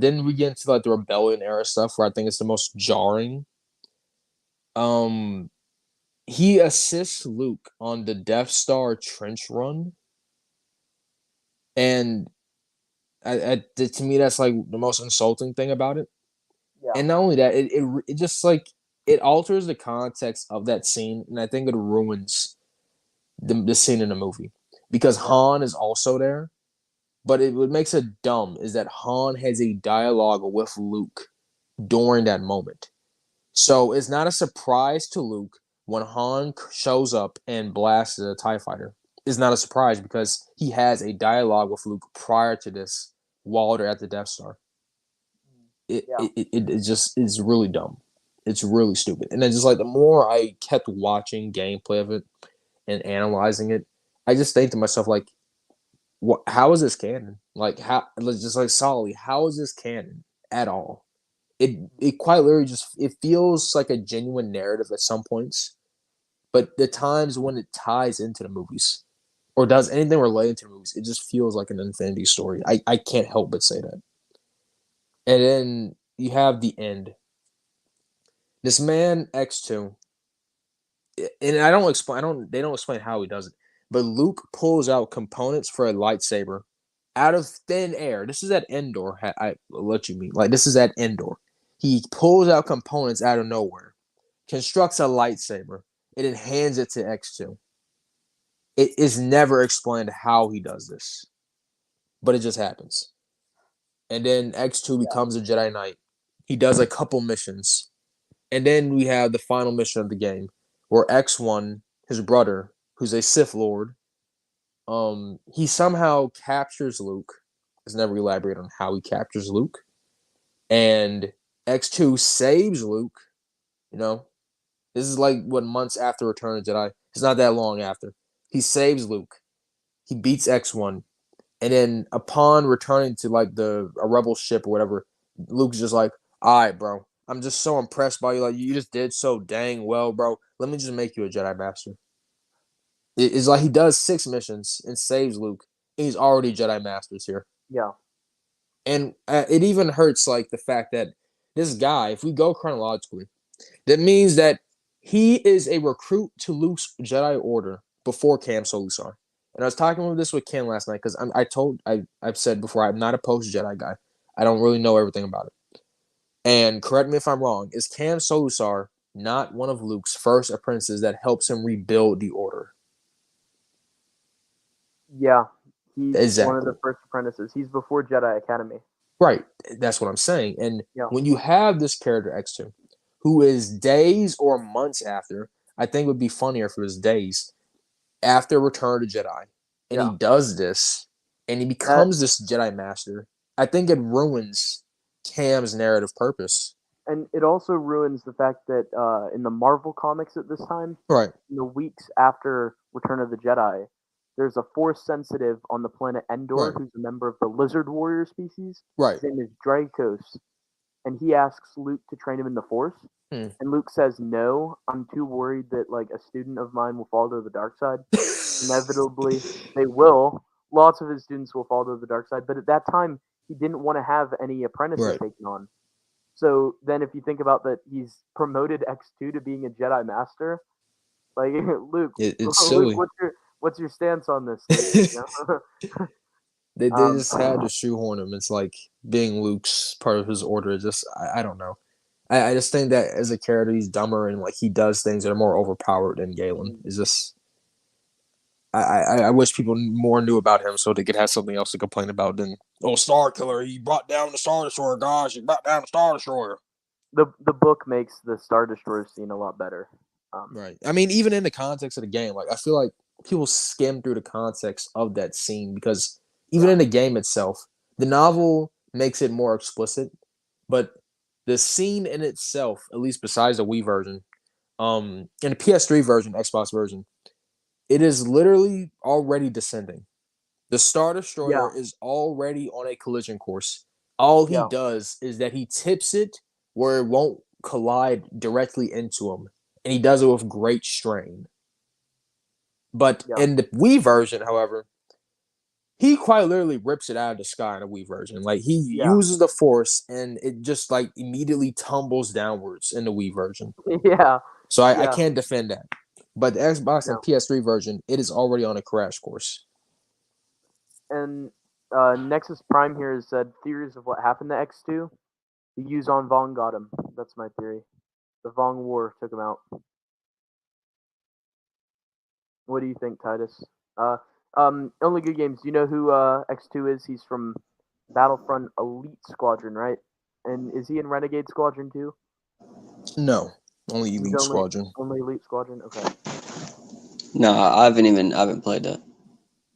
then we get into like the Rebellion era stuff where I think it's the most jarring. He assists Luke on the Death Star trench run, and to me that's like the most insulting thing about it. Yeah. And not only that, it just like it alters the context of that scene, and I think it ruins the scene in the movie because Han is also there. But what makes it dumb is that Han has a dialogue with Luke during that moment. So it's not a surprise to Luke when Han shows up and blasts a TIE fighter. It's not a surprise because he has a dialogue with Luke prior to this while they're at the Death Star. It just is really dumb. It's really stupid. And then just like the more I kept watching gameplay of it and analyzing it, I just think to myself like, what? How is this canon? Like how? Just like solidly, how is this canon at all? It quite literally just it feels like a genuine narrative at some points, but the times when it ties into the movies or does anything related to the movies, it just feels like an infinity story. I can't help but say that. And then you have the end. This man X2, and I don't explain. They don't explain how he does it. But Luke pulls out components for a lightsaber out of thin air. This is at Endor. I let you mean like this is at Endor. He pulls out components out of nowhere, constructs a lightsaber, and then hands it to X2. It is never explained how he does this, but it just happens. And then X2 becomes a Jedi Knight. He does a couple missions. And then we have the final mission of the game where X1, his brother, who's a Sith Lord, He somehow captures Luke. It's never elaborated on how he captures Luke. And X2 saves Luke. You know, this is like what months after Return of the Jedi. It's not that long after. He saves Luke. He beats X1. And then upon returning to like a rebel ship or whatever, Luke's just like, all right, bro. I'm just so impressed by you. Like, you just did so dang well, bro. Let me just make you a Jedi Master. It's like he does 6 missions and saves Luke. And he's already Jedi Masters here. Yeah. And it even hurts like the fact that this guy, if we go chronologically, that means that he is a recruit to Luke's Jedi Order before Cam Solusar. And I was talking about this with Ken last night because I've said before, I'm not a post Jedi guy. I don't really know everything about it. And correct me if I'm wrong, is Cam Solusar not one of Luke's first apprentices that helps him rebuild the Order? Yeah. He's Exactly. one of the first apprentices. He's before Jedi Academy. Right. That's what I'm saying. And Yeah. when you have this character X2, who is days or months after, I think it would be funnier if it was days after Return of the Jedi, and he does this, and he becomes this Jedi Master, I think it ruins Cam's narrative purpose. And it also ruins the fact that in the Marvel comics at this time, right, in the weeks after Return of the Jedi, there's a Force sensitive on the planet Endor who's a member of the Lizard Warrior species. Right. His name is Dracos, and he asks Luke to train him in the Force. And Luke says, no, I'm too worried that like a student of mine will fall to the dark side. Inevitably, they will. Lots of his students will fall to the dark side. But at that time, he didn't want to have any apprentices taken on. So then if you think about that, he's promoted X2 to being a Jedi Master. Like, Luke, it's silly. Luke, what's your stance on this? You know? They just had to shoehorn him. It's like being Luke's part of his order. Just I don't know. I just think that as a character, he's dumber and like he does things that are more overpowered than Galen. It's just I wish people more knew about him so they could have something else to complain about than Star Killer. He brought down the Star Destroyer, gosh, he brought down the Star Destroyer. The book makes the Star Destroyer scene a lot better. Right. I mean, even in the context of the game, like I feel like people skim through the context of that scene because even in the game itself, the novel makes it more explicit, but the scene in itself, at least besides the Wii version, in the PS3 version, Xbox version, it is literally already descending. The Star Destroyer is already on a collision course. All he does is that he tips it where it won't collide directly into him, and he does it with great strain. But in the Wii version, however, he quite literally rips it out of the sky in the Wii version. Like he uses the Force, and it just like immediately tumbles downwards in the Wii version. Yeah. So I can't defend that. But the Xbox and PS3 version, it is already on a crash course. And Nexus Prime here has said theories of what happened to X2. The Yuzon Vong got him. That's my theory. The Vong War took him out. What do you think, Tidus? Only Good Games. Do you know who X2 is? He's from Battlefront Elite Squadron, right? And is he in Renegade Squadron too? No, only Elite Squadron. Only Elite Squadron. Okay. No, I haven't played that.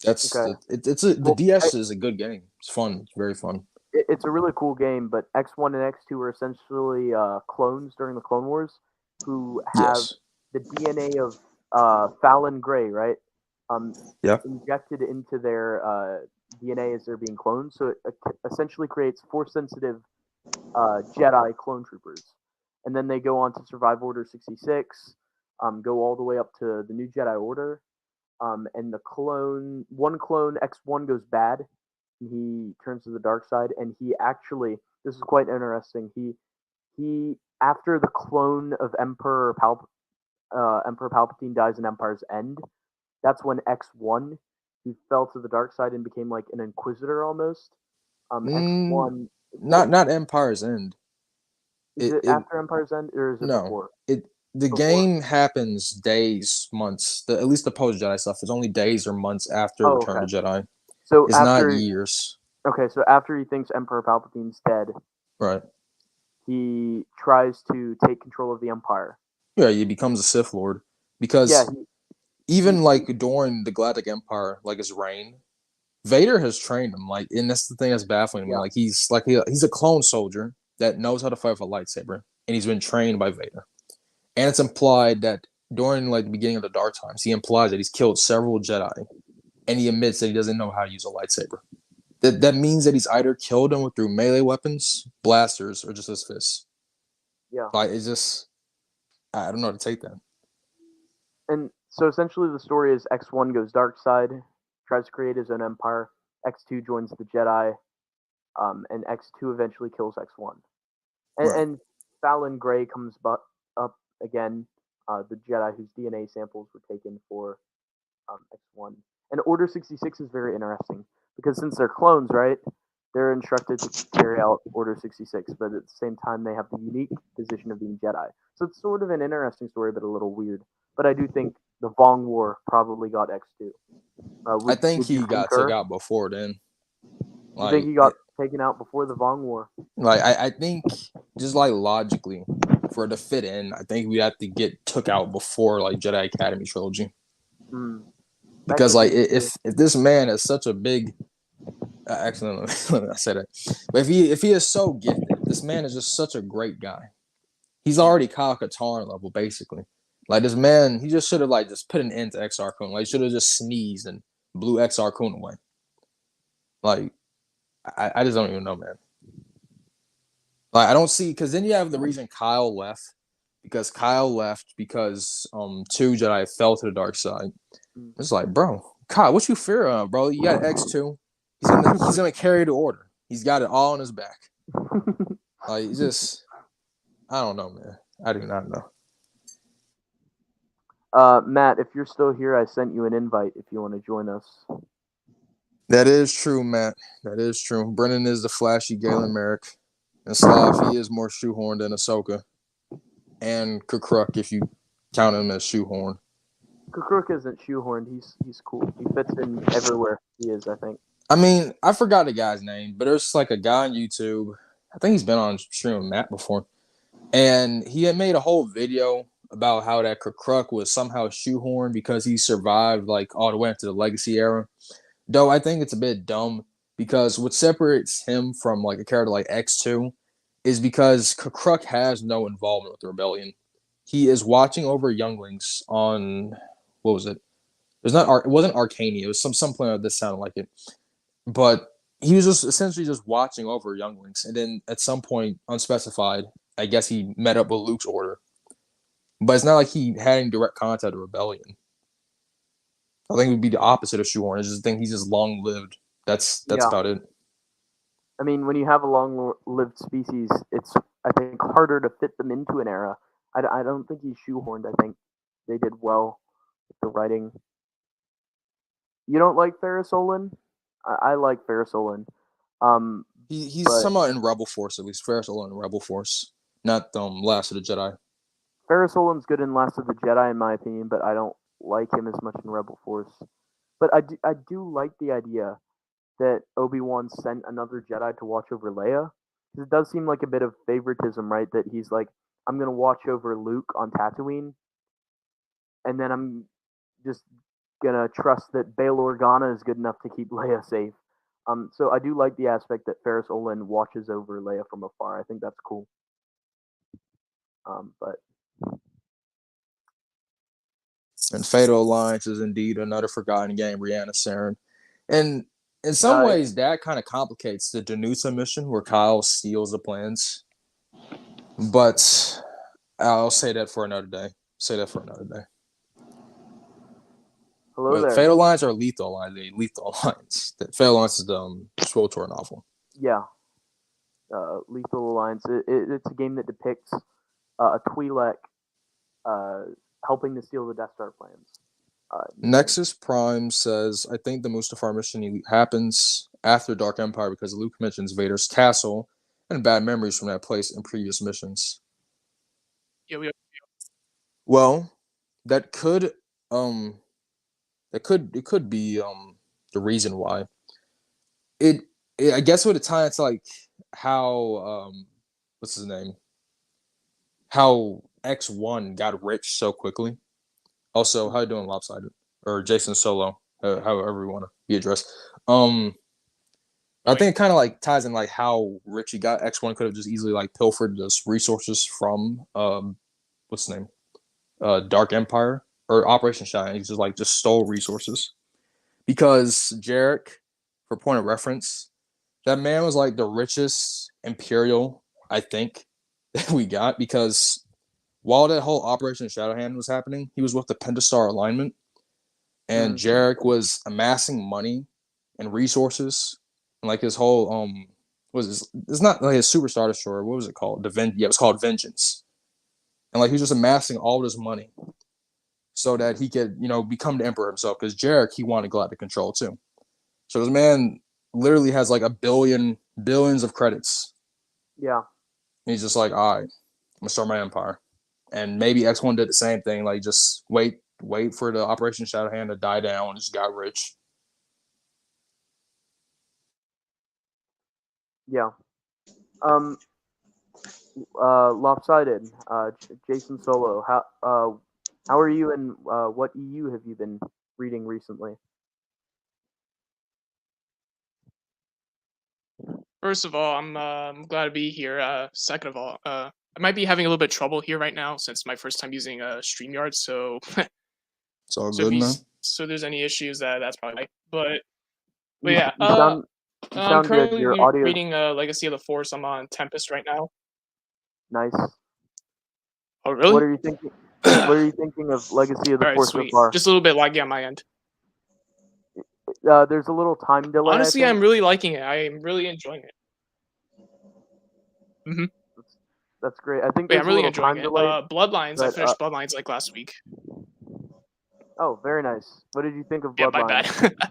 That's okay. The DS is a good game. It's fun. It's very fun. It's a really cool game, but X1 and X2 are essentially clones during the Clone Wars who have the DNA of Fallon Gray, right? Injected into their DNA as they're being cloned. So it essentially creates Force-sensitive Jedi clone troopers. And then they go on to survive Order 66, go all the way up to the new Jedi Order. And one clone, X1, goes bad. He turns to the dark side, and he actually, this is quite interesting. He after the clone of Emperor Palpatine dies in Empire's End, that's when X1, he fell to the dark side and became like an Inquisitor almost. X1, not Empire's End. Is it after Empire's End, or is it before? The game happens days, months. At least the post Jedi stuff is only days or months after Return of Jedi. So it's not years. Okay, so after he thinks Emperor Palpatine's dead, right? He tries to take control of the Empire. Yeah, he becomes a Sith Lord because even like during the Galactic Empire, like his reign, Vader has trained him. Like, and that's the thing that's baffling me. Yeah. Like, he's a clone soldier that knows how to fight with a lightsaber, and he's been trained by Vader. And it's implied that during like the beginning of the Dark Times, he implies that he's killed several Jedi, and he admits that he doesn't know how to use a lightsaber. That means that he's either killed them through melee weapons, blasters, or just his fists. Yeah. Like, it's just, I don't know how to take that. And so essentially the story is X1 goes dark side, tries to create his own empire. X2 joins the Jedi, and X2 eventually kills X1. And Fallon Gray comes up again, the Jedi whose DNA samples were taken for X1. And Order 66 is very interesting because since they're clones, right, they're instructed to carry out Order 66, but at the same time they have the unique position of being Jedi. So it's sort of an interesting story, but a little weird. But I do think the Vong War probably got X2. I think he you got concur? took out before then. You think he got taken out before the Vong War? Like, I think just like logically, for it to fit in, I think we have to get took out before like Jedi Academy trilogy. Because like if this man is such a big, actually let me not say that, but if he is so gifted, this man is just such a great guy. He's already Kyle Katarn level basically. Like this man, he just should have like just put an end to XR Kun. Like should have just sneezed and blew XR Kun away. Like I just don't even know, man. Like I don't see, because then you have the reason Kyle left, because two Jedi fell to the dark side. It's like, bro, Kyle, what you fear of, bro? You got X2. He's gonna carry the order. He's got it all on his back. Like just, I don't know, man. I do not know. Matt, if you're still here, I sent you an invite if you want to join us. That is true, Matt. That is true. Brennan is the flashy Galen Merrick. And Slav, he is more shoehorned than Ahsoka. And Kukruk, if you count him as shoehorned. Kukruk isn't shoehorned. He's cool. He fits in everywhere he is, I think. I mean, I forgot the guy's name, but there's like a guy on YouTube. I think he's been on stream with Matt before. And he had made a whole video about how that Kukruk was somehow shoehorned because he survived like all the way into the Legacy era. Though I think it's a bit dumb, because what separates him from like a character like X2 is because Kukruk has no involvement with the rebellion. He is watching over younglings on, what was it? It wasn't Arcania. It was some planet that sounded like it. But he was just essentially just watching over younglings, and then at some point, unspecified, I guess he met up with Luke's order. But it's not like he had any direct contact with the rebellion. I think it would be the opposite of shoehorn. I just think he's just long lived. That's about it. I mean, when you have a long-lived species, it's, I think, harder to fit them into an era. I don't think he's shoehorned. I think they did well with the writing. You don't like Ferris Olin? I like Ferris Olin. He's somewhat in Rebel Force, at least. Ferris Olin in Rebel Force, not Last of the Jedi. Ferris Olin's good in Last of the Jedi, in my opinion, but I don't like him as much in Rebel Force. But I do like the idea that Obi-Wan sent another Jedi to watch over Leia. Because it does seem like a bit of favoritism, right? That he's like, I'm going to watch over Luke on Tatooine, and then I'm just going to trust that Bail Organa is good enough to keep Leia safe. So I do like the aspect that Ferris Olin watches over Leia from afar. I think that's cool. But And Fatal Alliance is indeed another forgotten game, Brianna Saren. And in some ways, that kind of complicates the Danusa mission where Kyle steals the plans. But I'll say that for another day. Hello there. Fatal Alliance or Lethal Alliance? Lethal Alliance. Fatal Alliance is the SWTOR novel. Yeah. Lethal Alliance. It's a game that depicts a Twi'lek helping to steal the Death Star plans. Nexus Prime says, I think the Mustafar mission happens after Dark Empire because Luke mentions Vader's castle and bad memories from that place in previous missions. Yeah, well, that could be the reason why. I guess with the time it's like how what's his name? How X1 got rich so quickly. Also, how you doing, Lopsided? Or Jason Solo, however you want to be addressed. I think it kind of like ties in like how rich he got. X1 could have just easily like pilfered those resources from what's the name? Dark Empire or Operation Shine. He just stole resources because Jarek, for point of reference, that man was like the richest Imperial I think that we got because while that whole Operation Shadowhand was happening, he was with the Pentastar alignment, and Jarek was amassing money and resources, and like his whole it's not like his Superstar Destroyer. What was it called? It was called Vengeance, and like he was just amassing all this money so that he could become the Emperor himself. Because Jarek, he wanted Galactic Control too. So this man literally has like billions of credits. Yeah. And he's just like, all right, I'm gonna start my empire. And maybe X1 did the same thing, like just wait for the Operation Shadowhand to die down and just got rich. Yeah. Lopsided, Jason Solo, how are you, and what EU have you been reading recently? First of all, I'm glad to be here. Second of all, I might be having a little bit of trouble here right now since my first time using StreamYard. So, It's all good, man. So there's any issues, that's probably why. But yeah, you sound I'm good. currently Your audio. reading Legacy of the Force. I'm on Tempest right now. Nice. Oh, really? What are you thinking? What are you thinking of Legacy of the Force so far? Just a little bit laggy on my end. There's a little time delay. Honestly, I'm really liking it. I'm really enjoying it. Mm-hmm. That's great. I think I'm really enjoying it. Bloodlines. I finished Bloodlines like last week. Oh, very nice. What did you think of Bloodlines? Yeah, my bad.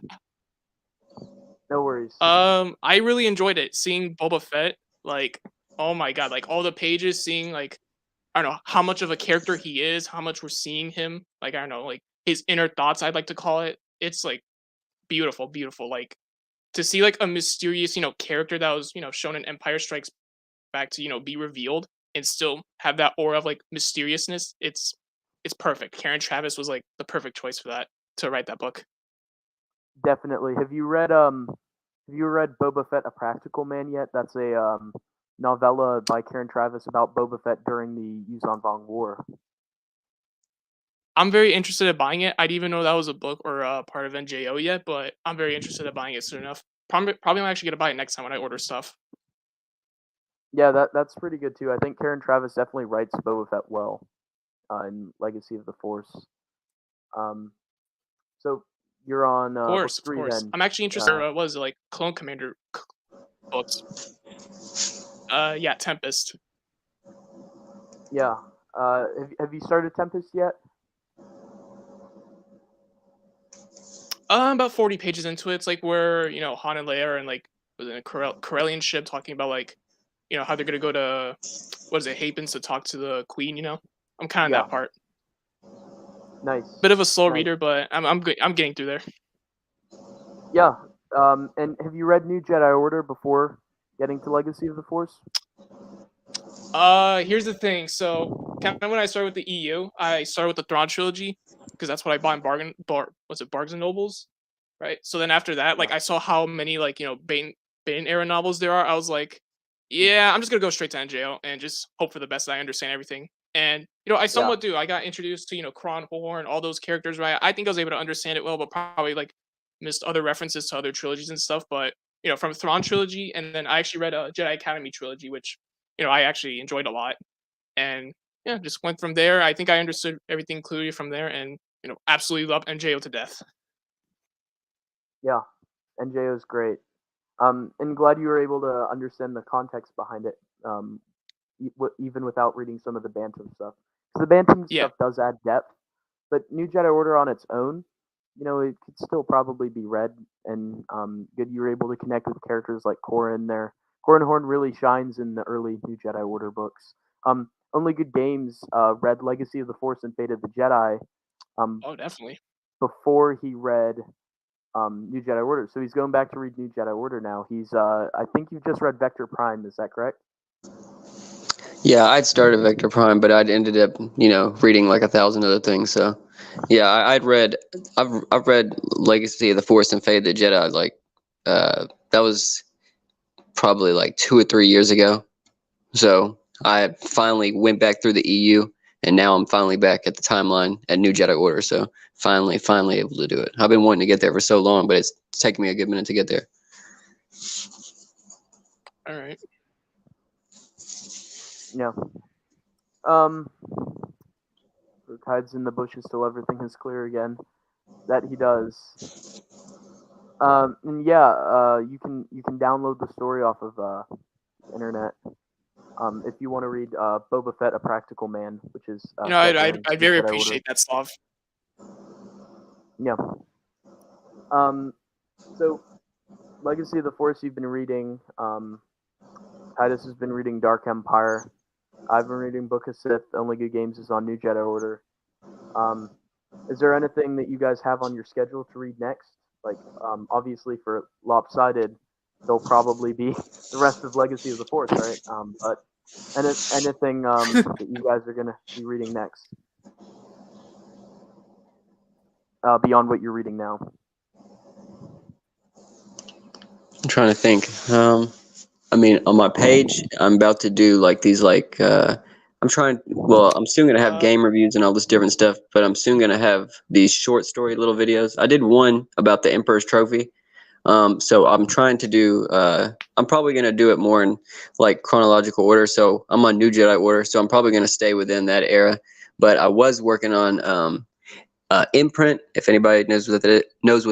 No worries. I really enjoyed it. Seeing Boba Fett, like, oh my god, like all the pages, seeing like, I don't know how much of a character he is, how much we're seeing him, like, I don't know, like his inner thoughts, I'd like to call it. It's like beautiful, beautiful. Like to see like a mysterious, character that was, shown in Empire Strikes Back to, be revealed and still have that aura of like mysteriousness. It's perfect. Karen Traviss was like the perfect choice for that, to write that book. Definitely. Have you read Boba Fett: A Practical Man yet? That's a novella by Karen Traviss about Boba Fett during the Yuuzhan Vong War. I'm very interested in buying it. I didn't even know that was a book or part of NJO yet, but I'm very interested in buying it soon enough. Probably I'm actually gonna buy it next time when I order stuff. Yeah, that's pretty good too. I think Karen Traviss definitely writes Boba Fett well in Legacy of the Force. So you're on book 3 then. I'm actually interested. What is it, like Clone Commander books? Yeah, Tempest. Yeah. Have you started Tempest yet? About 40 pages into it. It's like where Han and Leia are in like a Corellian ship talking about like how they're gonna go to Hapens to talk to the Queen. I'm kind of that part. Nice. Bit of a slow reader, but I'm getting through there. Yeah. And have you read New Jedi Order before getting to Legacy of the Force? Here's the thing. So kind of when I started with the EU, I started with the Thrawn trilogy because that's what I bought in Barnes and Nobles, right? So then after that, like I saw how many like Bane era novels there are. I was like, yeah, I'm just gonna go straight to NJO and just hope for the best that I understand everything. And I somewhat do. I got introduced to Kron Horn, all those characters, right? I think I was able to understand it well, but probably like missed other references to other trilogies and stuff. But from Thrawn trilogy, and then I actually read a Jedi Academy trilogy, which I actually enjoyed a lot. And yeah, just went from there. I think I understood everything clearly from there, and absolutely love NJO to death. Yeah, NJO is great. And glad you were able to understand the context behind it. Even without reading some of the Bantam stuff. So the Bantam stuff does add depth, but New Jedi Order on its own, it could still probably be read, and good you were able to connect with characters like Corran there. Corran Horn really shines in the early New Jedi Order books. Only Good Games read Legacy of the Force and Fate of the Jedi. Oh, definitely. Before he read New Jedi Order, so he's going back to read New Jedi Order now. He's I think you've just read Vector Prime, is that correct? Yeah, I'd started Vector Prime, but I'd ended up, reading like 1,000 other things. So Yeah, I've read Legacy of the Force and Fate of the Jedi. Like, that was probably like 2 or 3 years ago. So I finally went back through the EU, and now I'm finally back at the timeline at New Jedi Order. So finally able to do it. I've been wanting to get there for so long, but it's taken me a good minute to get there. All right. Yeah. The tides in the bushes till everything is clear again. That he does. And yeah, you can download the story off of the internet. If you want to read Boba Fett, A Practical Man, which is I'd very appreciate that, Slav. Yeah. So Legacy of the Force you've been reading. Tidus has been reading Dark Empire. I've been reading Book of Sith. Only Good Games is on New Jedi Order. Is there anything that you guys have on your schedule to read next? Like, obviously for Lopsided, there'll probably be the rest of Legacy of the Force, right? But anything that you guys are gonna be reading next, beyond what you're reading now? I'm trying to think. I mean, on my page, I'm about to do like these I'm soon gonna have game reviews and all this different stuff, but I'm soon gonna have these short story little videos. I did one about the Emperor's Trophy. So I'm trying to do I'm probably gonna do it more in like chronological order. So I'm on New Jedi Order, so I'm probably gonna stay within that era. But I was working on Imprint. If anybody knows what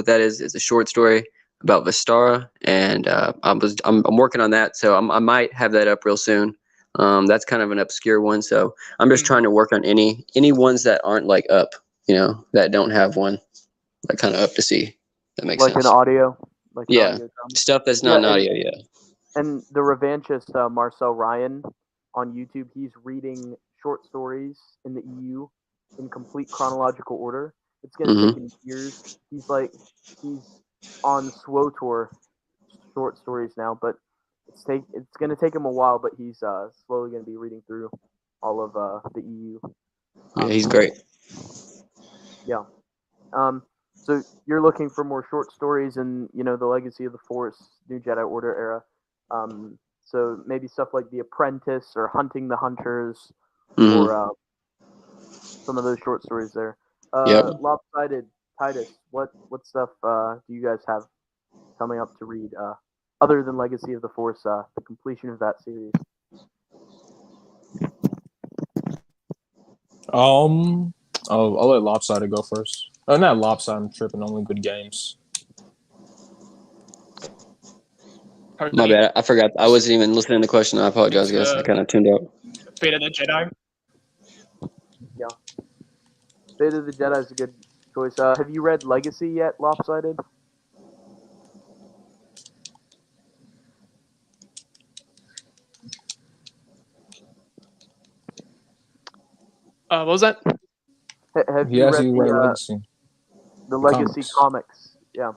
that is, it's a short story about Vistara, and I'm working on that, so I might have that up real soon. That's kind of an obscure one, so I'm just trying to work on any ones that aren't like up, that don't have one, like kind of up to see. That makes sense. Like an audio, yeah, audio drama? Stuff that's not an audio. Yeah. And the revanchist Marcel Ryan on YouTube, he's reading short stories in the EU in complete chronological order. It's gonna take him years. He's on SWOTOR short stories now, but it's gonna take him a while. But he's slowly gonna be reading through all of the EU. Yeah, he's great. Yeah. So you're looking for more short stories in the Legacy of the Force, New Jedi Order era. So maybe stuff like The Apprentice or Hunting the Hunters, or some of those short stories there. Lopsided, Tidus, what stuff do you guys have coming up to read other than Legacy of the Force, the completion of that series? I'll let Lopsided go first. Oh, not Lopsided. I'm tripping. Only Good Games. My bad. I forgot. I wasn't even listening to the question. I apologize, guys. I kind of tuned out. Fate of the Jedi. Yeah. Fate of the Jedi is a good choice. Have you read Legacy yet, Lopsided? What was that? Have you read Legacy? The Legacy comics? Yeah.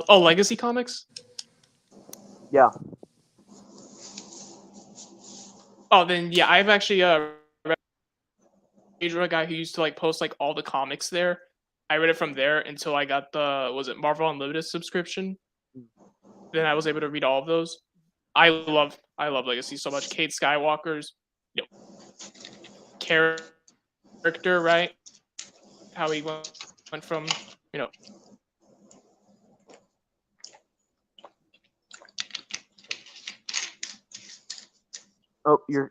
Legacy comics? Yeah. Oh, then yeah, I've actually read a guy who used to post all the comics there. I read it from there until I got the Marvel Unlimited subscription. Then I was able to read all of those. I love Legacy so much. Cade Skywalker's character, right? How he went from Oh, you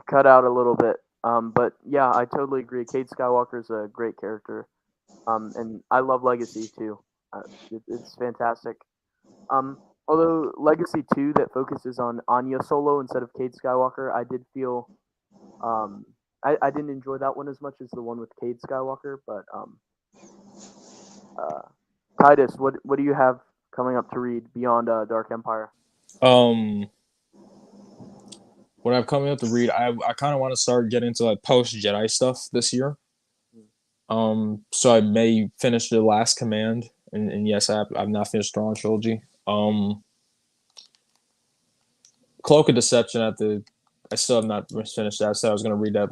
cut out a little bit. But yeah, I totally agree. Cade Skywalker's a great character. And I love Legacy too. It's fantastic. Although Legacy 2 that focuses on Anya Solo instead of Cade Skywalker, I did feel I didn't enjoy that one as much as the one with Cade Skywalker, but Tidus, what do you have coming up to read beyond Dark Empire? What I'm coming up to read, I kind of want to start getting into post Jedi stuff this year. So I may finish The Last Command, and yes, I've not finished Thrawn Trilogy. Cloak of Deception I still have not finished that. I said I was going to read that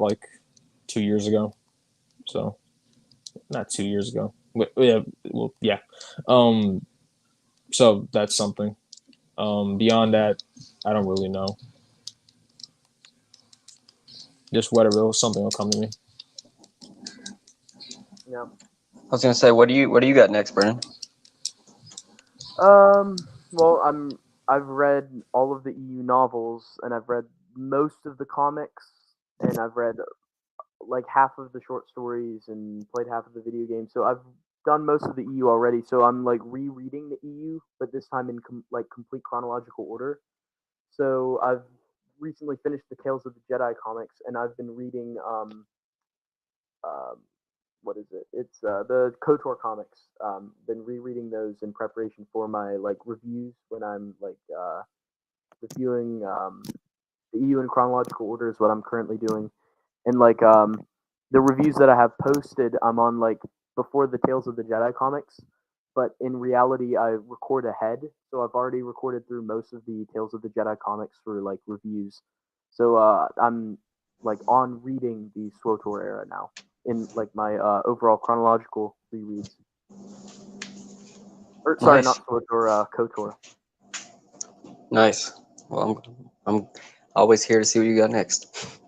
2 years ago. So not 2 years ago. But yeah, well, yeah. So that's something. Beyond that, I don't really know. Just whatever, something will come to me. Yeah. I was gonna say, what do you got next, Brennan? Well, I've read all of the EU novels, and I've read most of the comics, and I've read like half of the short stories and played half of the video games. So I've done most of the EU already. So I'm like rereading the EU, but this time in complete chronological order. So I've recently finished the Tales of the Jedi comics, and I've been reading um what is it? It's the KOTOR comics. Been rereading those in preparation for my like reviews when I'm like reviewing the EU in chronological order is what I'm currently doing, and like the reviews that I have posted, I'm on like before the Tales of the Jedi comics, but in reality I record ahead, so I've already recorded through most of the Tales of the Jedi comics for like reviews. So I'm like on reading the SWOTOR era now in like my overall chronological rereads. Or sorry, Nice, not SWOTOR, KOTOR. nice. Well, I'm always here to see what you got next.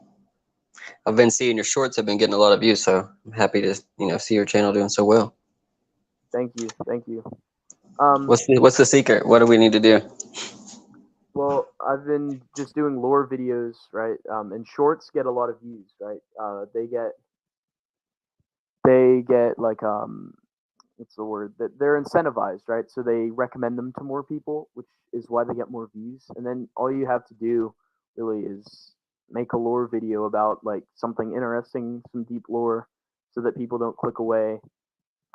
I've been seeing your shorts have been getting a lot of views, so I'm happy to see your channel doing so well. Thank you, thank you. What's the secret? What do we need to do? Well, I've been just doing lore videos, right? And shorts get a lot of views, right? They get like what's the word? That they're incentivized, right? So they recommend them to more people, which is why they get more views. And then all you have to do really is make a lore video about like something interesting, some deep lore, so that people don't click away.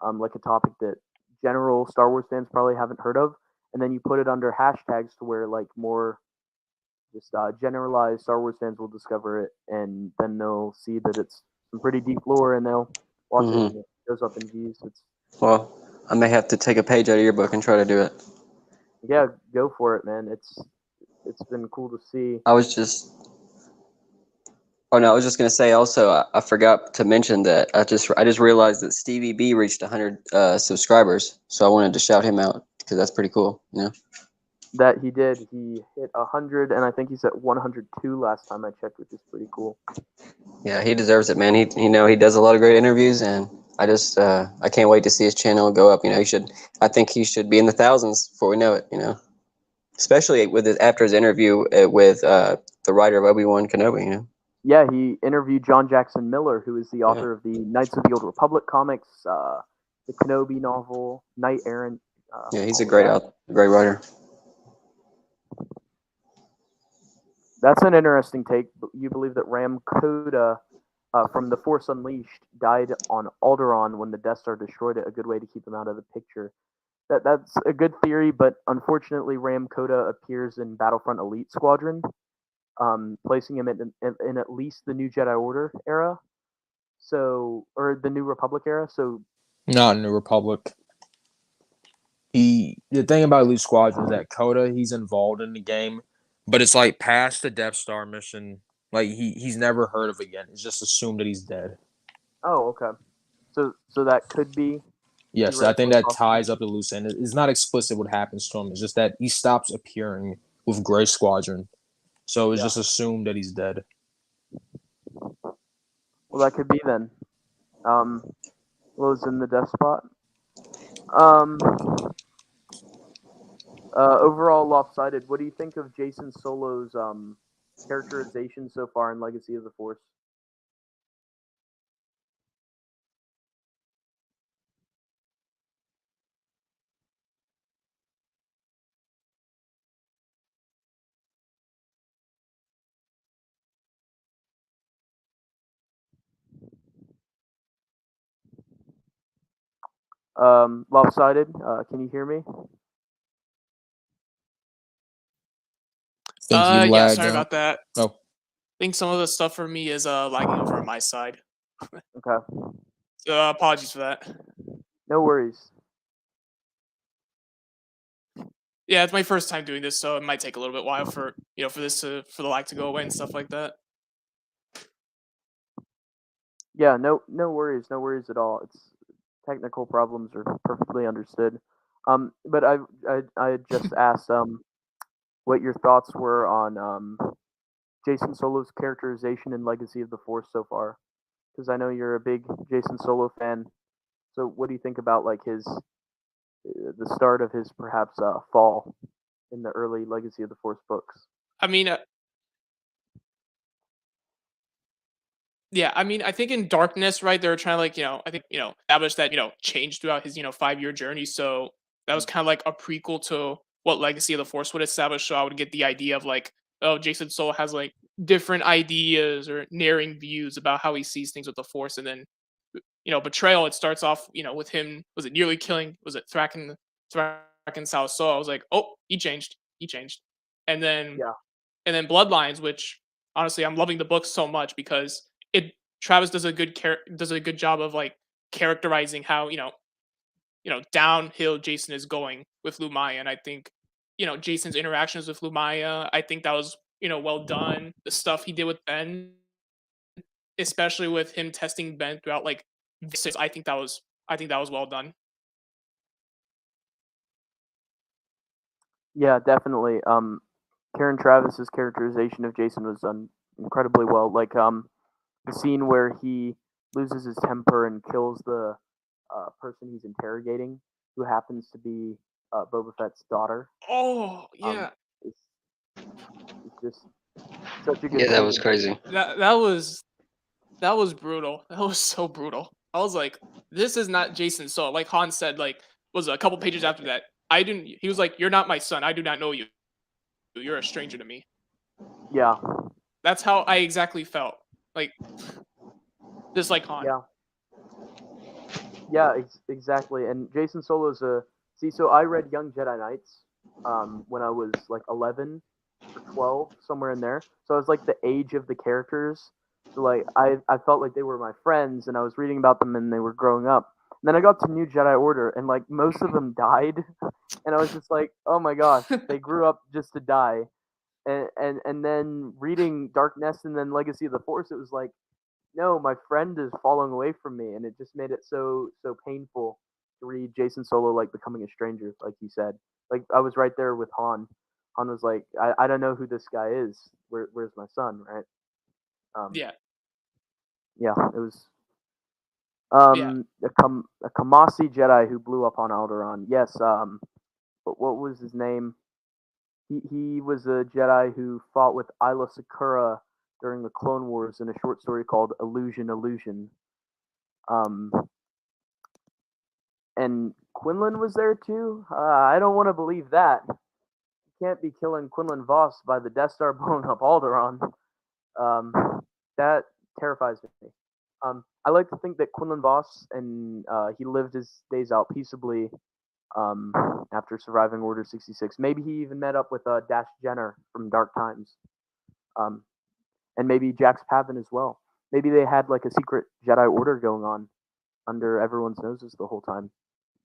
Like a topic that general Star Wars fans probably haven't heard of, and then you put it under hashtags to where like more just generalized Star Wars fans will discover it, and then they'll see that it's some pretty deep lore, and they'll watch it, and it goes up in views. It's Well, I may have to take a page out of your book and try to do it. yeah, go for it, man. It's been cool to see. I was just gonna say also, I forgot to mention that I just realized that Stevie B reached 100 subscribers, so I wanted to shout him out because that's pretty cool, That he did. He hit 100, and I think he's at 102 last time I checked, which is pretty cool. Yeah, he deserves it, man. He does a lot of great interviews, and I can't wait to see his channel go up. I think he should be in the thousands before we know it. Especially after his interview with the writer of Obi-Wan Kenobi. Yeah, he interviewed John Jackson Miller, who is the author of the Knights of the Old Republic comics, the Kenobi novel, Knight Errant. Yeah, he's a great writer. That's an interesting take. You believe that Ram Koda from The Force Unleashed died on Alderaan when the Death Star destroyed it. A good way to keep him out of the picture. That's a good theory, but unfortunately, Ram Koda appears in Battlefront Elite Squadron, placing him in at least the New Jedi Order era, or the New Republic era. So not in the Republic. The thing about Elite Squadron is that Coda, he's involved in the game, but it's like past the Death Star mission. Like he's never heard of again. It's just assumed that he's dead. oh, okay. So that could be. Yes, I think that ties up the loose end. It's not explicit what happens to him. It's just that he stops appearing with Gray Squadron. So it's just assumed that he's dead. Well, that could be then. What was in the death spot? Overall, Lopsided. What do you think of Jason Solo's characterization so far in Legacy of the Force? Lopsided. Can you hear me? Yeah, sorry about that. Oh. I think some of the stuff for me is lagging over on my side. Okay. So apologies for that. No worries. Yeah, it's my first time doing this, so it might take a little bit while for for the lag to go away and stuff like that. Yeah, no worries, no worries at all. It's technical problems are perfectly understood. But I just asked what your thoughts were on Jason Solo's characterization and Legacy of the Force so far, because I know you're a big Jason Solo fan. So what do you think about like his the start of his perhaps fall in the early Legacy of the Force books? I mean, yeah, I mean, I think in Darkness, right, they were trying to like, I think, establish that, change throughout his, 5-year journey. So that was kind of like a prequel to what Legacy of the Force would establish. So I would get the idea of like, oh, Jason Solo has like different ideas or narrating views about how he sees things with the Force. And then, Betrayal, it starts off, with him, was it nearly killing, was it Thraken Sal So I was like, oh, he changed. He changed. And then Yeah, Bloodlines, which honestly I'm loving the book so much because it Travis does a good job of like characterizing how downhill Jason is going with Lumaya, and I think Jason's interactions with Lumaya, I think that was well done. The stuff he did with Ben, especially with him testing Ben throughout like this, I think that was well done. yeah, definitely. Karen Travis's characterization of Jason was done incredibly well. Like the scene where he loses his temper and kills the person he's interrogating, who happens to be Boba Fett's daughter. Oh Um, yeah, it's, it's just such a good Yeah, that was scene. crazy. that was brutal. That was so brutal. I was like, this is not Jason Saw. Like Han said, like was a couple pages after that. I didn't. He was like, "You're not my son. I do not know you. You're a stranger to me." Yeah, That's how I exactly felt. Like just like Han. yeah, yeah, exactly. And Jason Solo's a see. So I read Young Jedi Knights when I was like 11 or 12, somewhere in there. So I was like the age of the characters. So like I felt like they were my friends, and I was reading about them, and they were growing up. And then I got to New Jedi Order, and like most of them died, and I was just like, oh my gosh, they grew up just to die. And then reading Dark Nest and then Legacy of the Force, it was like, no, my friend is falling away from me, and it just made it so painful to read Jason Solo like becoming a stranger, like you said. Like I was right there with Han. Han was like, I don't know who this guy is. Where's my son, right? Um, Yeah, yeah, it was yeah. a Kamasi Jedi who blew up on Alderaan. Yes, but what was his name? He was a Jedi who fought with Isla Sakura during the Clone Wars in a short story called Illusion Illusion. Um, and Quinlan was there too. I don't want to believe that. You can't be killing Quinlan Voss by the Death Star blowing up Alderaan. Um, that terrifies me. I like to think that Quinlan Voss and he lived his days out peaceably um, after surviving Order 66. Maybe he even met up with Dash Jenner from Dark Times, um, and maybe Jax Pavin as well. Maybe they had like a secret Jedi Order going on under everyone's noses the whole time.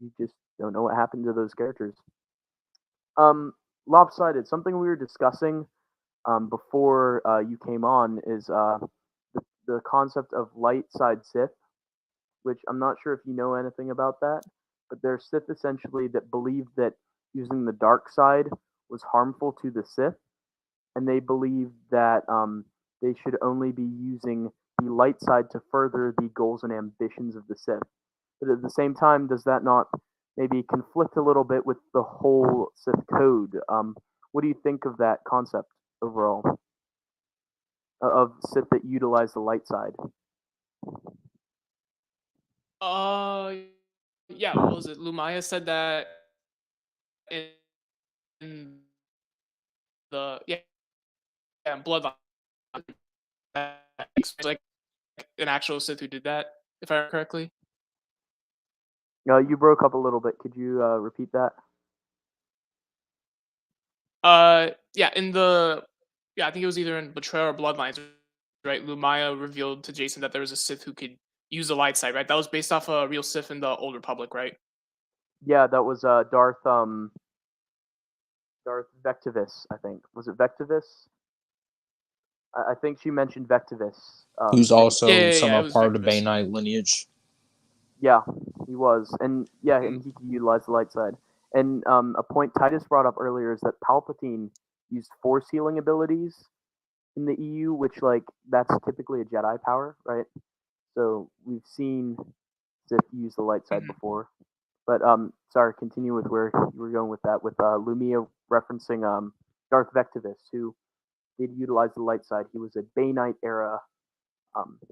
You just don't know what happened to those characters. Um, Lopsided. Something we were discussing before you came on is the concept of light side Sith, which I'm not sure if you know anything about that, but they're Sith essentially that believed that using the dark side was harmful to the Sith, and they believed that they should only be using the light side to further the goals and ambitions of the Sith. But at the same time, does that not maybe conflict a little bit with the whole Sith code? What do you think of that concept overall of Sith that utilize the light side? Uh, yeah. What was it? Lumaya said that in, in the Bloodline. Like an actual Sith who did that, if I remember correctly. You broke up a little bit. Could you repeat that? Yeah, in the I think it was either in Betrayal or Bloodlines, right? Lumaya revealed to Jason that there was a Sith who could use the light side, right? That was based off a real Sith in the Old Republic, right? Yeah, that was Darth Vectivus, I think. Was it Vectivus? I think she mentioned Vectivus. Who's And also Yeah, somehow it was part of the Vectus. Bay Knight lineage. yeah, he was, and and he could utilize the light side. And a point Titus brought up earlier is that Palpatine used force healing abilities in the EU, which like that's typically a Jedi power, right? So we've seen Sith use the light side Mhm. before. But sorry, continue with where you were going with that, with Lumia referencing Darth Vectivus, who did utilize the light side. He was a Bay Knight era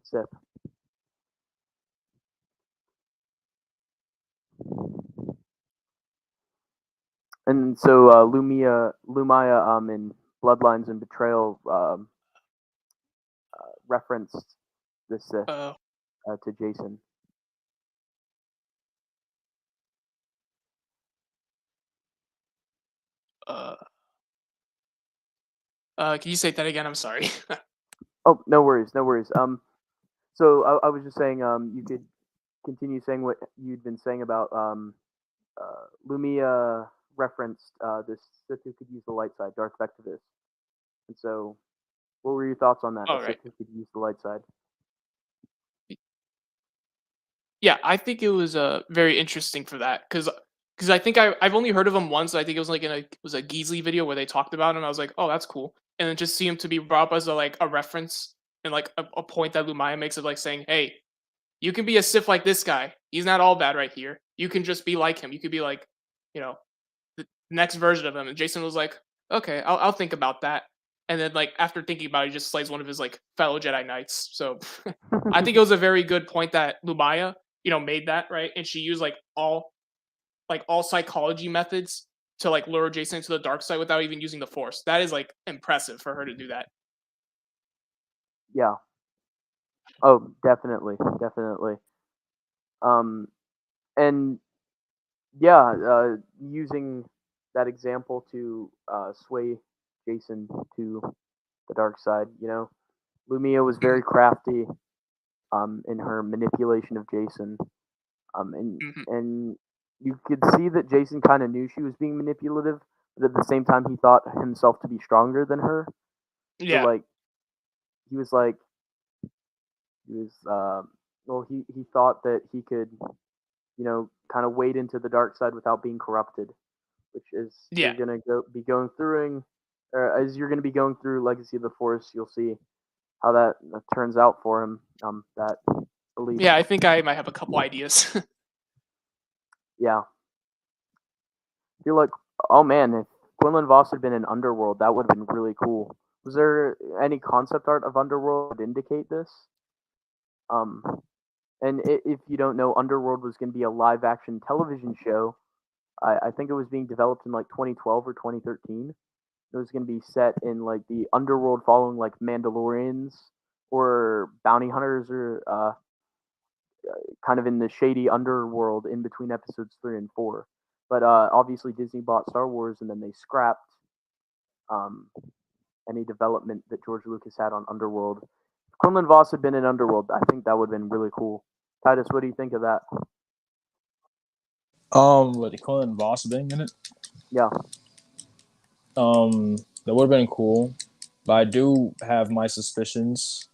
Sith. And so Lumaya in Bloodlines and Betrayal referenced the Sith Uh, to Jason. uh, can you say that again? I'm sorry. Oh, no worries, no worries. So I was just saying, you could continue saying what you'd been saying about Lumia referenced this Sith who could use the light side, Darth Vectivus. And so, what were your thoughts on that? All A right. Sith who could use the light side. Yeah, I think it was very interesting for that because I think I've only heard of him once. I think it was like in it was a Geasley video where they talked about him. I was like, oh, that's cool. And then just see him to be brought up as a reference and like a point that Lumaya makes of like saying, hey, you can be a Sith like this guy. He's not all bad right here. You can just be like him. You could be like, you know, the next version of him. And Jason was like, okay, I'll think about that. And then like after thinking about it, he just slays one of his like fellow Jedi Knights. So I think it was a very good point that Lumaya, made that, right? And she used all psychology methods to like lure Jason into the dark side without even using the force. That is like impressive for her to do that. Yeah. Oh, definitely, definitely. Um, and yeah, using that example to sway Jason to the dark side. Lumia was very crafty in her manipulation of Jason, and Mhm. and you could see that Jason kind of knew she was being manipulative, but at the same time he thought himself to be stronger than her. So Yeah. like he was like he was well he thought that he could kind of wade into the dark side without being corrupted, which is you're Yeah. gonna be going through, or as you're gonna be going through Legacy of the Force, you'll see how that turns out for him. That belief. Yeah, I think I might have a couple ideas. Yeah. I feel like, oh man, if Quinlan Voss had been in Underworld, that would have been really cool. Was there any concept art of Underworld that would indicate this? Um, and if you don't know, Underworld was going to be a live action television show. I think it was being developed in like 2012 or 2013. It was going to be set in like the underworld, following like Mandalorians or bounty hunters, or kind of in the shady underworld in between episodes 3 and 4. But obviously, Disney bought Star Wars, and then they scrapped um, any development that George Lucas had on Underworld. If Quinlan Voss had been in Underworld, I think that would have been really cool. Titus, what do you think of that? With the Colin Voss being in it, Yeah, that would have been cool. But I do have my suspicions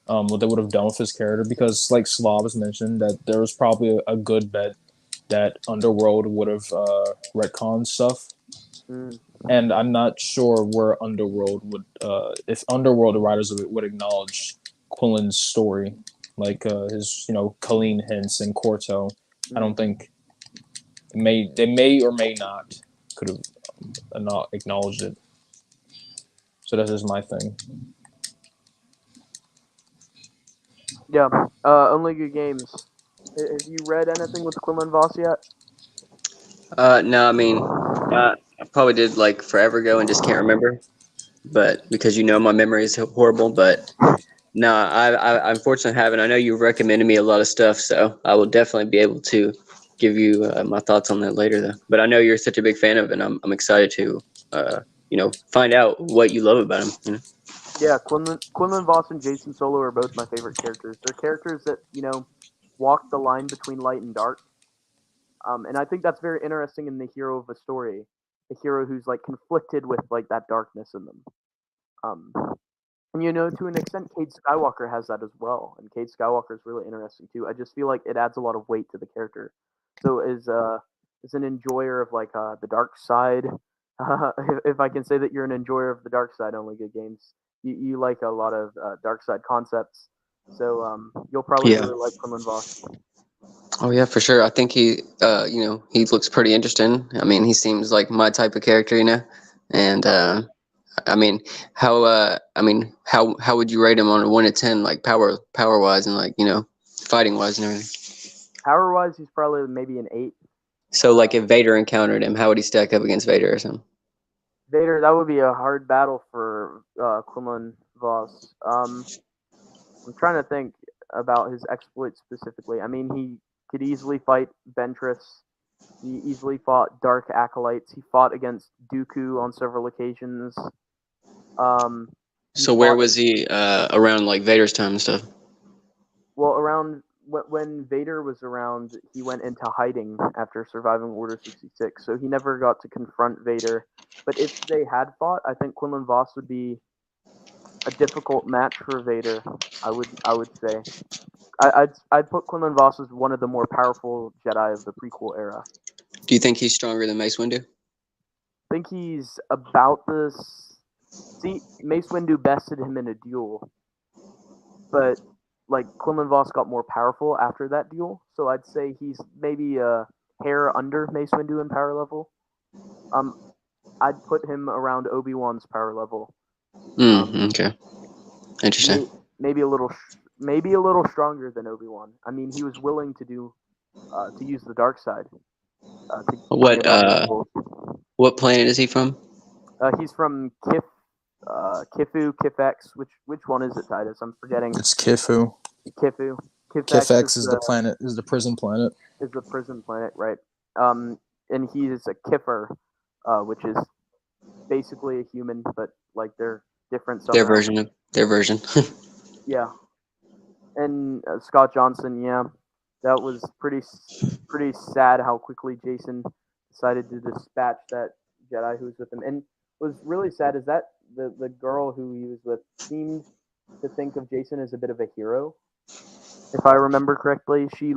what they would have done with his character because, like Slav has mentioned, that there was probably a good bet that Underworld would have retconned stuff, mm, and I'm not sure where Underworld would, if Underworld writers would acknowledge Quillen's story, like his, Colleen hints and Corto. I don't mm. think they may or may not could have not acknowledged it. So that's just my thing. Yeah. Only Good Games. Have you read anything with Quinlan Voss yet? No, I mean, I probably did like forever ago and just can't remember. But because my memory is horrible. But no, I unfortunately haven't. I know you've recommended me a lot of stuff, so I will definitely be able to give you my thoughts on that later, though. But I know you're such a big fan of it, and I'm excited to find out what you love about him. Yeah, Quinlan Voss and Jason Solo are both my favorite characters. They're characters that walk the line between light and dark, and I think that's very interesting in the hero of a story, a hero who's like conflicted with like that darkness in them. Um, And to an extent, Cade Skywalker has that as well, and Cade Skywalker is really interesting too. I just feel like it adds a lot of weight to the character. So as an enjoyer of like the dark side, if I can say that you're an enjoyer of the dark side, only good games, you like a lot of dark side concepts. So you'll probably Yeah. really like Quinlan Voss. Oh yeah, for sure. I think he looks pretty interesting. I mean, he seems like my type of character, and I mean, how would you rate him on a 1 to 10, like power wise and like fighting wise and everything? Power wise, he's probably maybe an 8. So like if Vader encountered him, how would he stack up against Vader or something? Vader, that would be a hard battle for Quinlan Voss. I'm trying to think about his exploits specifically. I mean, he could easily fight Ventress. He easily fought Dark Acolytes. He fought against Dooku on several occasions. So where was he around like Vader's time and stuff? Well, around when Vader was around, he went into hiding after surviving Order 66, so he never got to confront Vader. But if they had fought, I think Quinlan Voss would be a difficult match for Vader. I would say. I'd put Quinlan Voss as one of the more powerful Jedi of the prequel era. Do you think he's stronger than Mace Windu? I think he's about this. See, Mace Windu bested him in a duel, but like Quinlan Voss got more powerful after that duel, so I'd say he's maybe a hair under Mace Windu in power level. I'd put him around Obi-Wan's power level. Okay, interesting. Maybe a little stronger than Obi-Wan. I mean, he was willing to use the dark side. What planet is he from? He's from Kifu, Kifex. Which one is it, Tidus? I'm forgetting. It's Kifu. Kifu. Kifex is the prison planet. Is the prison planet, right? And he is a Kiffer, which is basically a human, but like they're different somehow. Their version. Yeah. And Scott Johnson, yeah, that was pretty sad how quickly Jason decided to dispatch that Jedi who was with him. And what was really sad is that the girl who he was with seemed to think of Jason as a bit of a hero. If I remember correctly, she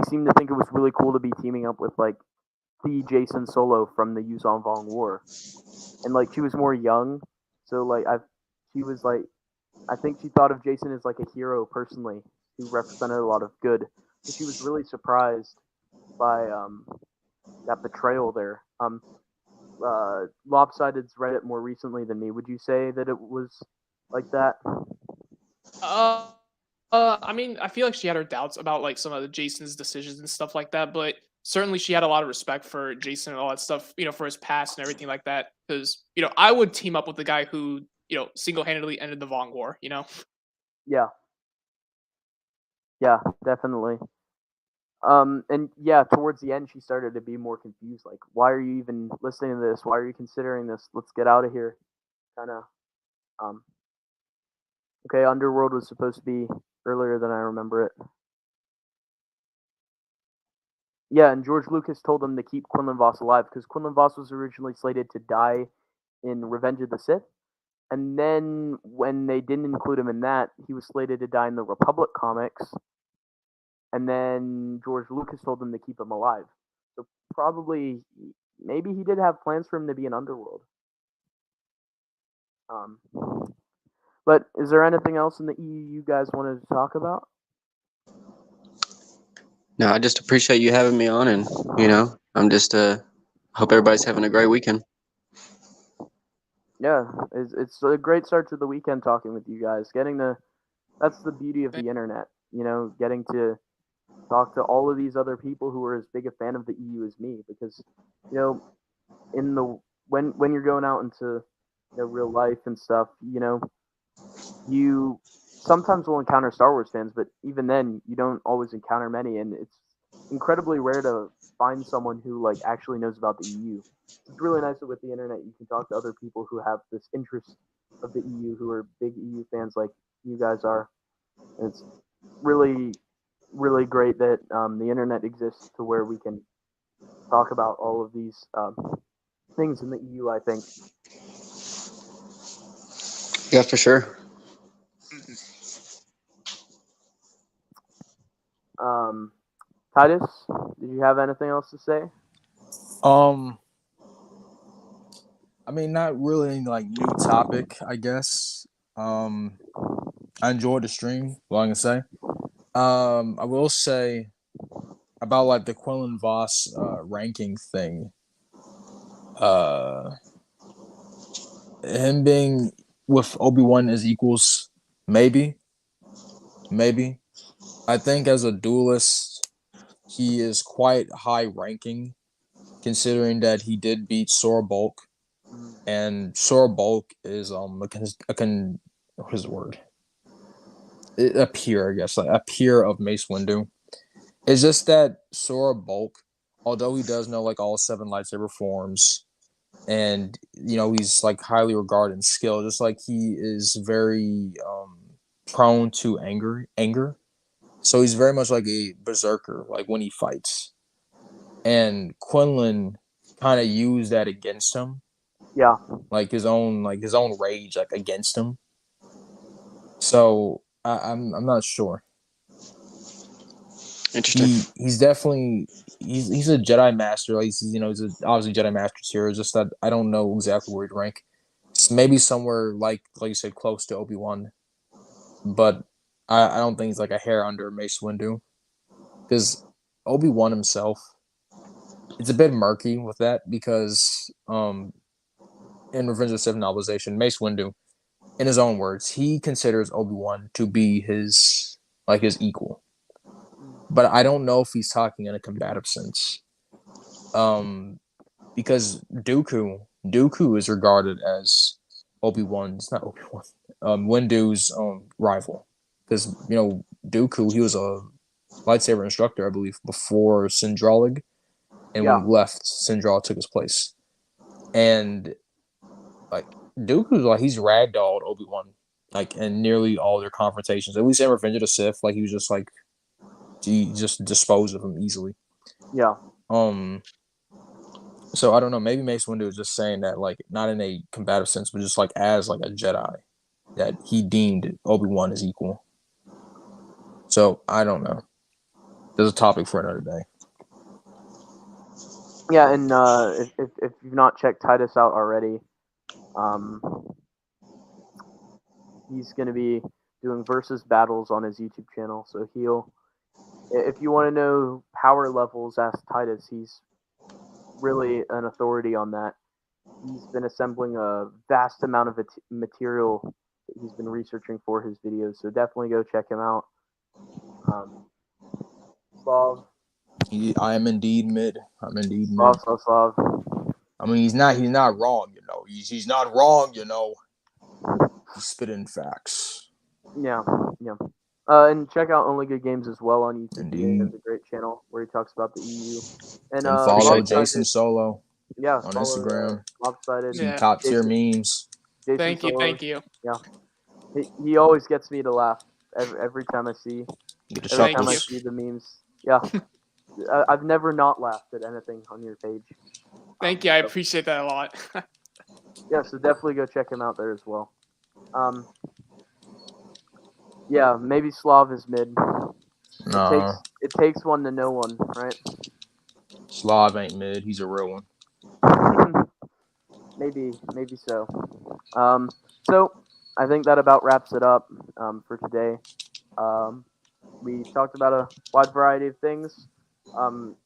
seemed to think it was really cool to be teaming up with like the Jason Solo from the Yuzon Vong War. And like she was more young, so like I think she thought of Jason as like a hero personally, who represented a lot of good. So she was really surprised by that betrayal there. Lopsided's read it more recently than me. Would you say that it was like that? I mean, I feel like she had her doubts about like some of the Jason's decisions and stuff like that, but certainly she had a lot of respect for Jason and all that stuff, for his past and everything like that. Because, I would team up with the guy who, single-handedly ended the Vong War, Yeah. Yeah, definitely. And yeah, towards the end, she started to be more confused. Like, why are you even listening to this? Why are you considering this? Let's get out of here. Kind of. Okay, Underworld was supposed to be earlier than I remember it. Yeah, and George Lucas told them to keep Quinlan Voss alive because Quinlan Voss was originally slated to die in Revenge of the Sith. And then when they didn't include him in that, he was slated to die in the Republic comics. And then George Lucas told them to keep him alive. So maybe he did have plans for him to be in Underworld. But is there anything else in the EU you guys wanted to talk about? No, I just appreciate you having me on, and I'm just hope everybody's having a great weekend. Yeah, it's a great start to the weekend talking with you guys. That's the beauty of the internet, getting to talk to all of these other people who are as big a fan of the EU as me, because when you're going out into real life and stuff, you sometimes will encounter Star Wars fans, but even then you don't always encounter many, and it's incredibly rare to find someone who like actually knows about the EU. It's really nice that with the internet you can talk to other people who have this interest of the EU, who are big EU fans like you guys are. And it's really, really great that the internet exists to where we can talk about all of these things in the EU, I think. Yeah, for sure. Titus, did you have anything else to say? I mean, not really any, like new topic, I guess. I enjoyed the stream. What I can say. I will say about like the Quinlan Voss ranking thing. Uh, him being with Obi-Wan as equals, maybe. I think as a duelist, he is quite high ranking, considering that he did beat Sora Bulk, and Sora Bulk is what is the word? A peer, I guess, like a peer of Mace Windu. It's just that Sora Bulk, although he does know like all 7 lightsaber forms, and he's like highly regarded in skill, just like he is very prone to anger. So he's very much like a berserker, like when he fights. And Quinlan kind of used that against him. Yeah. Like his own rage, like against him. So I'm not sure. Interesting. He's definitely he's a Jedi Master. Like he's obviously Jedi Master tier. Just that I don't know exactly where he'd rank. Maybe somewhere like you said, close to Obi-Wan. But I don't think he's like a hair under Mace Windu. Because Obi-Wan himself, it's a bit murky with that because in Revenge of the Sith novelization, Mace Windu, in his own words, he considers Obi-Wan to be his equal. But I don't know if he's talking in a combative sense. Because Dooku is regarded as Windu's rival. Because, Dooku, he was a lightsaber instructor, I believe, before Sindralig. And when he left, Sindralig took his place. And, like, Dooku's, like, he's ragdolled Obi-Wan, like, in nearly all their confrontations. At least in Revenge of the Sith, like, he was just, like, he just disposed of him easily. Yeah. So I don't know. Maybe Mace Windu is just saying that, like, not in a combative sense, but just like as like a Jedi, that he deemed Obi-Wan as equal. So I don't know. There's a topic for another day. Yeah, and if you've not checked Tidus out already, he's gonna be doing versus battles on his YouTube channel. So if you want to know power levels, ask Tidus. He's really an authority on that. He's been assembling a vast amount of material that he's been researching for his videos. So definitely go check him out. Slav. I am indeed mid. I'm indeed mid. Also Slav. I mean, he's not wrong. He's not wrong. He's spitting facts. Yeah. And check out Only Good Games as well on YouTube. Indeed. He has a great channel where he talks about the EU. And follow Jason Solo. Yeah, on Instagram. Lopsided. Some top tier memes. Jason Thank Solo. you. Yeah, he always gets me to laugh every time I see I see the memes. Yeah, I've never not laughed at anything on your page. Thank you. I appreciate that a lot. Yeah, so definitely go check him out there as well. Yeah, maybe Slav is mid. No. It takes one to know one, right? Slav ain't mid. He's a real one. Maybe so. So I think that about wraps it up for today. We talked about a wide variety of things.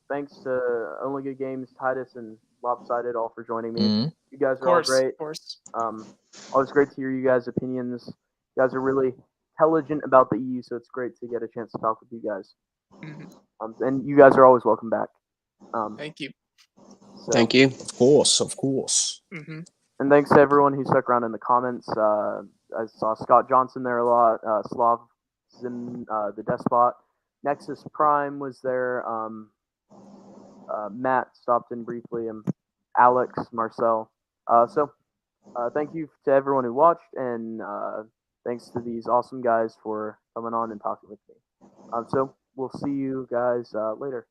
Thanks to Only Good Games, Tidus, and Lopsided all for joining me. Mm-hmm. You guys are all great. Of course. Always great to hear you guys' opinions. You guys are really intelligent about the EU, so it's great to get a chance to talk with you guys. Mm-hmm. And you guys are always welcome back. Thank you. So, thank you. Of course. Mm-hmm. And thanks to everyone who stuck around in the comments. I saw Scott Johnson there a lot. Slav Zim, the Despot. Nexus Prime was there. Matt stopped in briefly. And Alex, Marcel. So thank you to everyone who watched. And thanks to these awesome guys for coming on and talking with me. So we'll see you guys later.